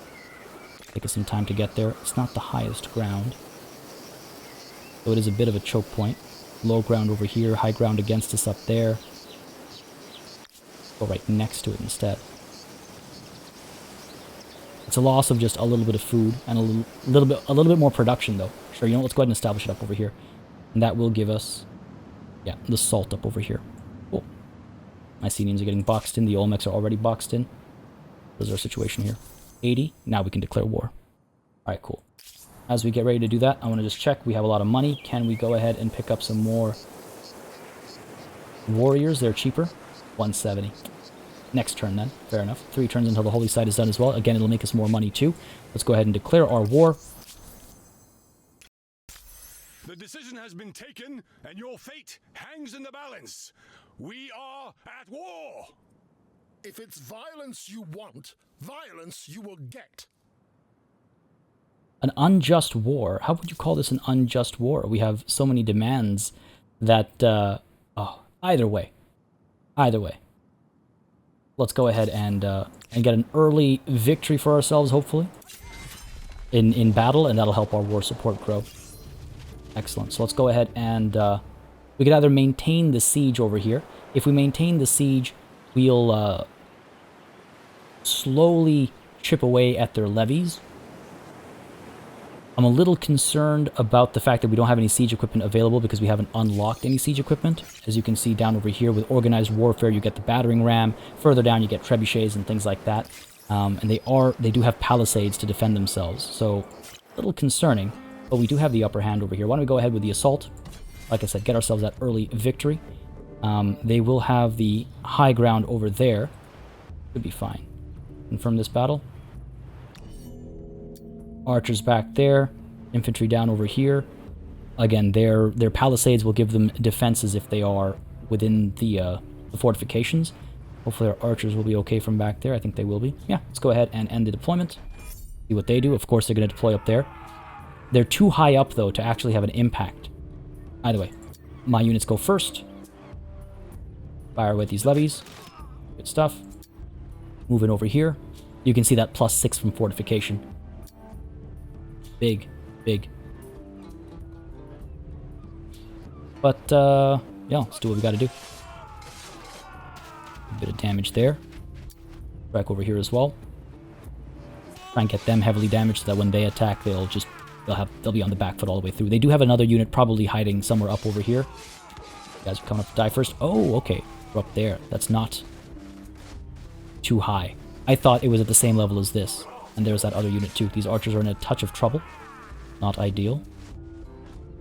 S1: Take us some time to get there. It's not the highest ground. So it is a bit of a choke point. Low ground over here. High ground against us up there. Go right next to it instead. It's a loss of just a little bit of food and a little bit more production, though. Sure, you know what? Let's go ahead and establish it up over here. And that will give us, yeah, the salt up over here. Cool. Mycenians are getting boxed in. The Olmecs are already boxed in. What is our situation here? 80. Now we can declare war. Alright, cool. As we get ready to do that, I want to just check. We have a lot of money. Can we go ahead and pick up some more warriors? They're cheaper. 170. Next turn then. Fair enough. 3 turns until the holy site is done as well. Again, it'll make us more money too. Let's go ahead and declare our war.
S2: The decision has been taken, and your fate hangs in the balance. We are at war.
S4: If it's violence you want, violence you will get.
S1: An unjust war? How would you call this an unjust war? We have so many demands that, oh, either way. Either way. Let's go ahead and get an early victory for ourselves, hopefully, in battle, and that'll help our war support grow. Excellent. So let's go ahead and we could either maintain the siege over here. If we maintain the siege, we'll slowly chip away at their levies. I'm a little concerned about the fact that we don't have any siege equipment available because we haven't unlocked any siege equipment. As you can see down over here with organized warfare, you get the battering ram. Further down, you get trebuchets and things like that. And they do have palisades to defend themselves. So a little concerning, but we do have the upper hand over here. Why don't we go ahead with the assault? Like I said, get ourselves that early victory. They will have the high ground over there. Should be fine. Confirm this battle. Archers back there, infantry down over here. Again, their palisades will give them defenses if they are within the fortifications. Hopefully our archers will be okay from back there. I think they will be. Yeah, let's go ahead and end the deployment. See what they do. Of course, they're going to deploy up there. They're too high up, though, to actually have an impact. Either way, my units go first. Fire away these levies. Good stuff. Moving over here. You can see that +6 from fortification. Big, big. But, yeah, let's do what we gotta do. A bit of damage there. Back over here as well. Try and get them heavily damaged so that when they attack, they'll be on the back foot all the way through. They do have another unit probably hiding somewhere up over here. You guys are coming up to die first. Oh, okay. We're up there. That's not too high. I thought it was at the same level as this. And there's that other unit too. These archers are in a touch of trouble. Not ideal.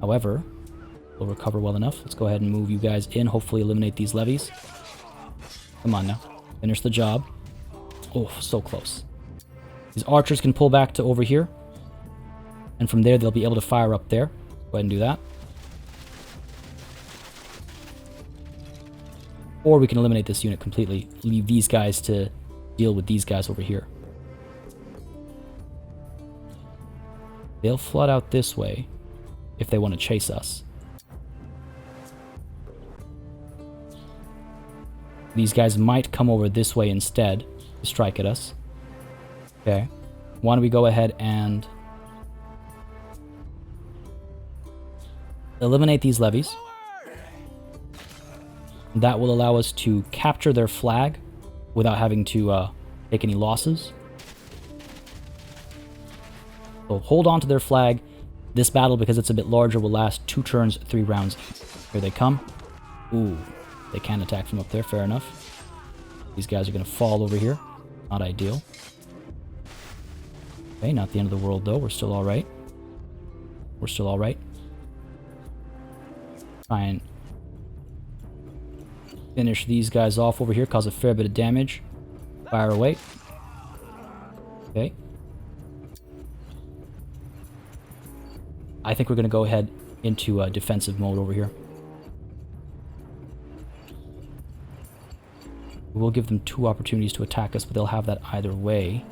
S1: However, we'll recover well enough. Let's go ahead and move you guys in. Hopefully eliminate these levies. Come on now. Finish the job. Oh, so close. These archers can pull back to over here. And from there, they'll be able to fire up there. Go ahead and do that. Or we can eliminate this unit completely. Leave these guys to deal with these guys over here. They'll flood out this way if they want to chase us. These guys might come over this way instead to strike at us. Okay. Why don't we go ahead and eliminate these levies. That will allow us to capture their flag without having to take any losses. So hold on to their flag. This battle, because it's a bit larger, will last 2 turns, 3 rounds. Here they come. Ooh, they can attack from up there, fair enough. These guys are going to fall over here. Not ideal. Okay, not the end of the world though. We're still alright. We're still alright. Try and finish these guys off over here, cause a fair bit of damage. Fire away. Okay. I think we're going to go ahead into defensive mode over here. We'll give them 2 opportunities to attack us, but they'll have that either way.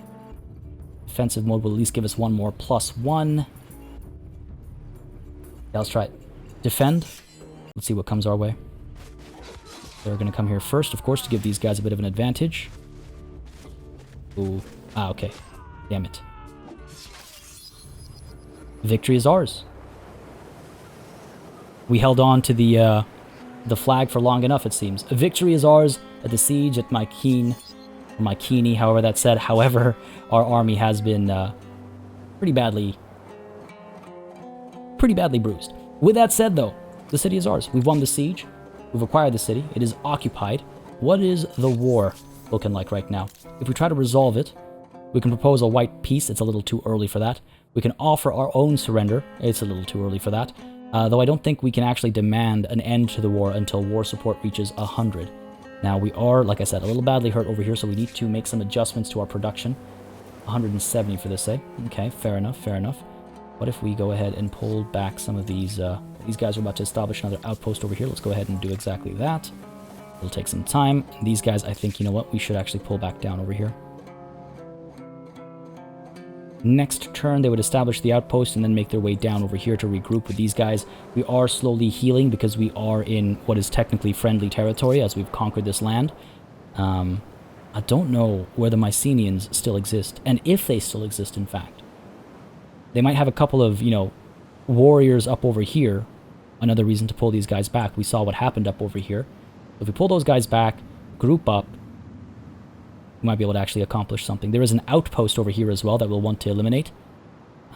S1: Defensive mode will at least give us 1 more +1. Yeah, let's try it. Defend. Let's see what comes our way. They're going to come here first, of course, to give these guys a bit of an advantage. Ooh. Ah, okay. Damn it. Victory is ours. We held on to the flag for long enough, it seems. A victory is ours at the siege at Mykini, however that's said. However, our army has been pretty badly bruised. With that said, though, the city is ours. We've won the siege. We've acquired the city. It is occupied. What is the war looking like right now? If we try to resolve it, we can propose a white peace. It's a little too early for that. We can offer our own surrender. It's a little too early for that. Though I don't think we can actually demand an end to the war until war support reaches 100. Now, we are, like I said, a little badly hurt over here, so we need to make some adjustments to our production. 170 for this, eh? Okay, fair enough, fair enough. What if we go ahead and pull back some of these... these guys are about to establish another outpost over here. Let's go ahead and do exactly that. It'll take some time. These guys, I think, you know what? We should actually pull back down over here. Next turn, they would establish the outpost and then make their way down over here to regroup with these guys. We are slowly healing because we are in what is technically friendly territory as we've conquered this land. I don't know where the Mycenaeans still exist, and if they still exist, in fact. They might have a couple of, you know, warriors up over here. Another reason to pull these guys back. We saw what happened up over here. If we pull those guys back, group up, we might be able to actually accomplish something. There is an outpost over here as well that we'll want to eliminate.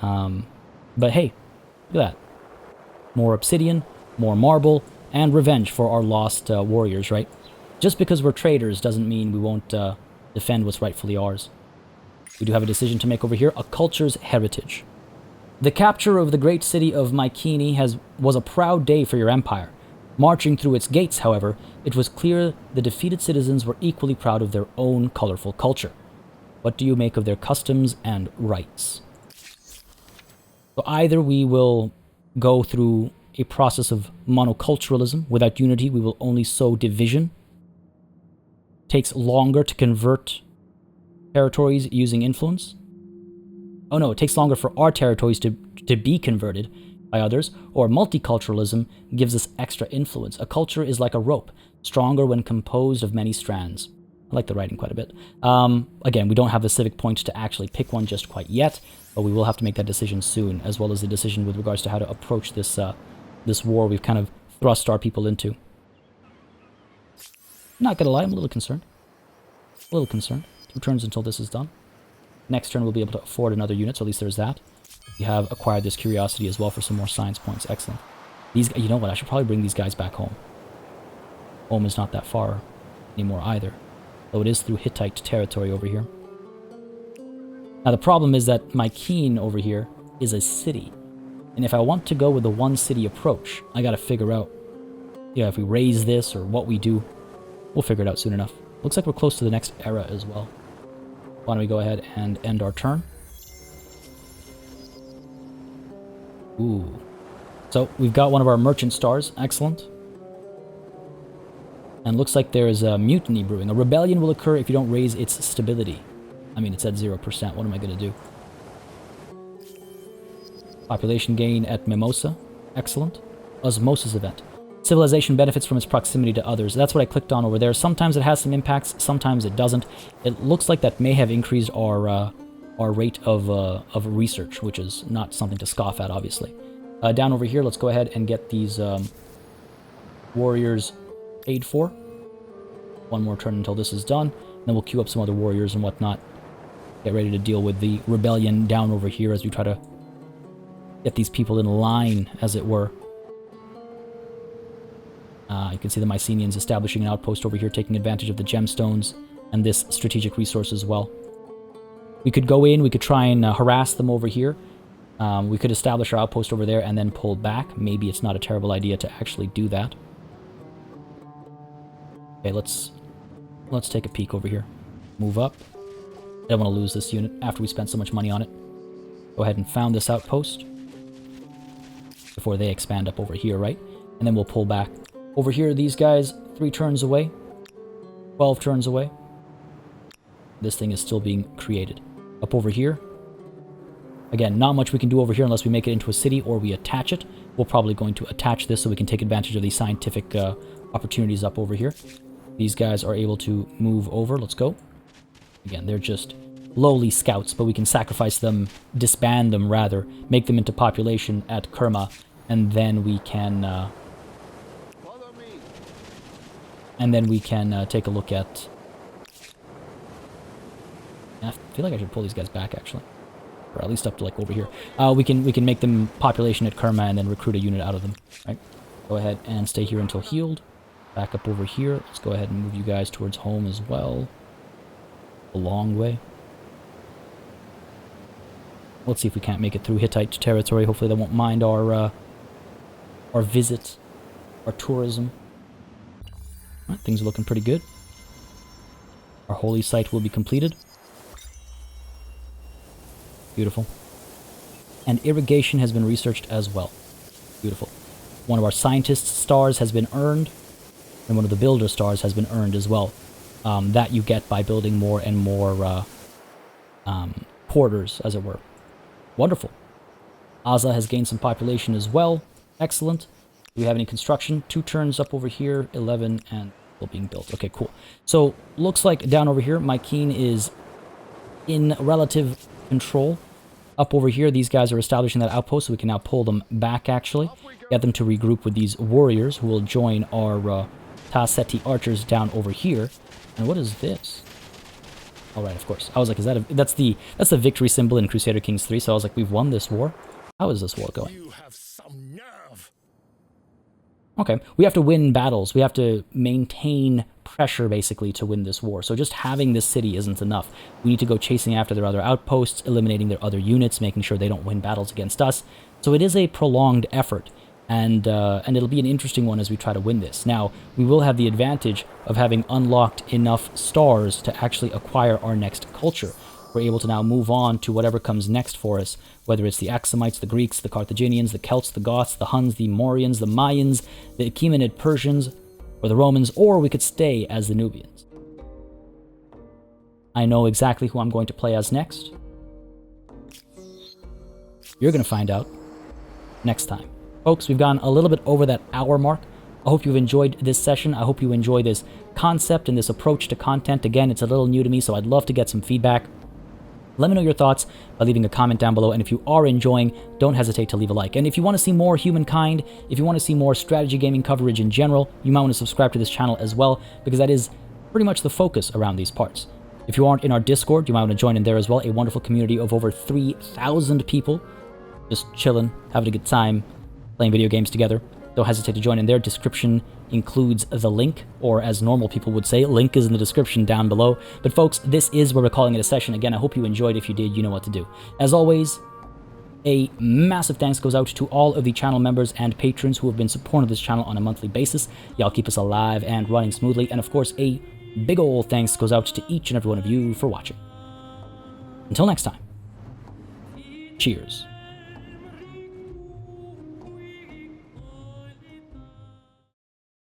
S1: But hey, look at that. More obsidian, more marble, and revenge for our lost warriors, right? Just because we're traitors doesn't mean we won't defend what's rightfully ours. We do have a decision to make over here. A culture's heritage. The capture of the great city of Mykini was a proud day for your empire. Marching through its gates, however, it was clear the defeated citizens were equally proud of their own colorful culture. What do you make of their customs and rites? So either we will go through a process of monoculturalism. Without unity, we will only sow division. Takes longer to convert territories using influence. Oh no, it takes longer for our territories to be converted by others, or multiculturalism gives us extra influence. A culture is like a rope, stronger when composed of many strands. I like the writing quite a bit. Again, we don't have the civic points to actually pick one just quite yet, but we will have to make that decision soon, as well as the decision with regards to how to approach this this war we've kind of thrust our people into. Not gonna lie, I'm a little concerned. A little concerned. 2 turns until this is done. Next turn we'll be able to afford another unit, so at least there's that. We have acquired this curiosity as well for some more science points. Excellent. These, you know what, I should probably bring these guys back home. Home is not that far anymore either, though it is through Hittite territory over here. Now the problem is that Mykene over here is a city, and if I want to go with the one city approach, I gotta figure out, yeah, if we raise this or what we do. We'll figure it out soon enough. Looks like we're close to the next era as well. Why don't we go ahead and end our turn? Ooh. So, we've got one of our merchant stars. Excellent. And looks like there is a mutiny brewing. A rebellion will occur if you don't raise its stability. I mean, it's at 0%. What am I going to do? Population gain at Mimosa. Excellent. Osmosis event. Civilization benefits from its proximity to others. That's what I clicked on over there. Sometimes it has some impacts, sometimes it doesn't. It looks like that may have increased our rate of research, which is not something to scoff at, obviously. Down over here, let's go ahead and get these warriors paid for. One more turn until this is done. Then we'll queue up some other warriors and whatnot. Get ready to deal with the rebellion down over here as we try to get these people in line, as it were. You can see the Mycenaeans establishing an outpost over here, taking advantage of the gemstones and this strategic resource as well. We could go in, we could try and harass them over here. We could establish our outpost over there and then pull back. Maybe it's not a terrible idea to actually do that. Okay, let's take a peek over here. Move up. I don't want to lose this unit after we spent so much money on it. Go ahead and found this outpost before they expand up over here, right? And then we'll pull back. Over here, these guys, 3 turns away. 12 turns away. This thing is still being created. Up over here. Again, not much we can do over here unless we make it into a city or we attach it. We're probably going to attach this so we can take advantage of these scientific opportunities up over here. These guys are able to move over. Let's go. Again, they're just lowly scouts, but we can sacrifice them, disband them rather, make them into population at Kerma, and then we can take a look at... I feel like I should pull these guys back, actually. Or at least up to, like, over here. We can make them population at Kerma and then recruit a unit out of them, right? Go ahead and stay here until healed. Back up over here. Let's go ahead and move you guys towards home as well. A long way. Let's see if we can't make it through Hittite territory. Hopefully they won't mind our visit, our tourism. Right, things are looking pretty good. Our holy site will be completed. Beautiful. And irrigation has been researched as well. Beautiful. One of our scientists' stars has been earned, and one of the builder stars has been earned as well. That you get by building more and more porters, as it were. Wonderful. Aza has gained some population as well. Excellent. Do we have any construction? 2 turns up over here, 11, and still being built. Okay, cool. So, looks like down over here, Mykene is in relative control. Up over here, these guys are establishing that outpost, so we can now pull them back, actually. Get them to regroup with these warriors, who will join our Taseti archers down over here. And what is this? All right, of course. I was like, is that that's the victory symbol in Crusader Kings 3, so I was like, we've won this war? How is this war going?
S4: You have some nerve.
S1: Okay, we have to win battles. We have to maintain pressure, basically, to win this war. So just having this city isn't enough. We need to go chasing after their other outposts, eliminating their other units, making sure they don't win battles against us. So it is a prolonged effort, and it'll be an interesting one as we try to win this. Now, we will have the advantage of having unlocked enough stars to actually acquire our next culture. We're able to now move on to whatever comes next for us, whether it's the Axumites, the Greeks, the Carthaginians, the Celts, the Goths, the Huns, the Mauryans, the Mayans, the Achaemenid Persians, or the Romans, or we could stay as the Nubians. I know exactly who I'm going to play as next. You're going to find out next time. Folks, we've gone a little bit over that hour mark. I hope you've enjoyed this session. I hope you enjoy this concept and this approach to content. Again, it's a little new to me, so I'd love to get some feedback. Let me know your thoughts by leaving a comment down below, and if you are enjoying, don't hesitate to leave a like. And if you want to see more Humankind, if you want to see more strategy gaming coverage in general, you might want to subscribe to this channel as well, because that is pretty much the focus around these parts. If you aren't in our Discord, you might want to join in there as well, a wonderful community of over 3,000 people, just chilling, having a good time, playing video games together. Don't hesitate to join in there. Description includes the link, or as normal people would say, link is in the description down below. But folks, this is where we're calling it a session. Again, I hope you enjoyed. If you did, you know what to do. As always, a massive thanks goes out to all of the channel members and patrons who have been supporting this channel on a monthly basis. Y'all keep us alive and running smoothly. And of course, a big ol' thanks goes out to each and every one of you for watching. Until next time, cheers.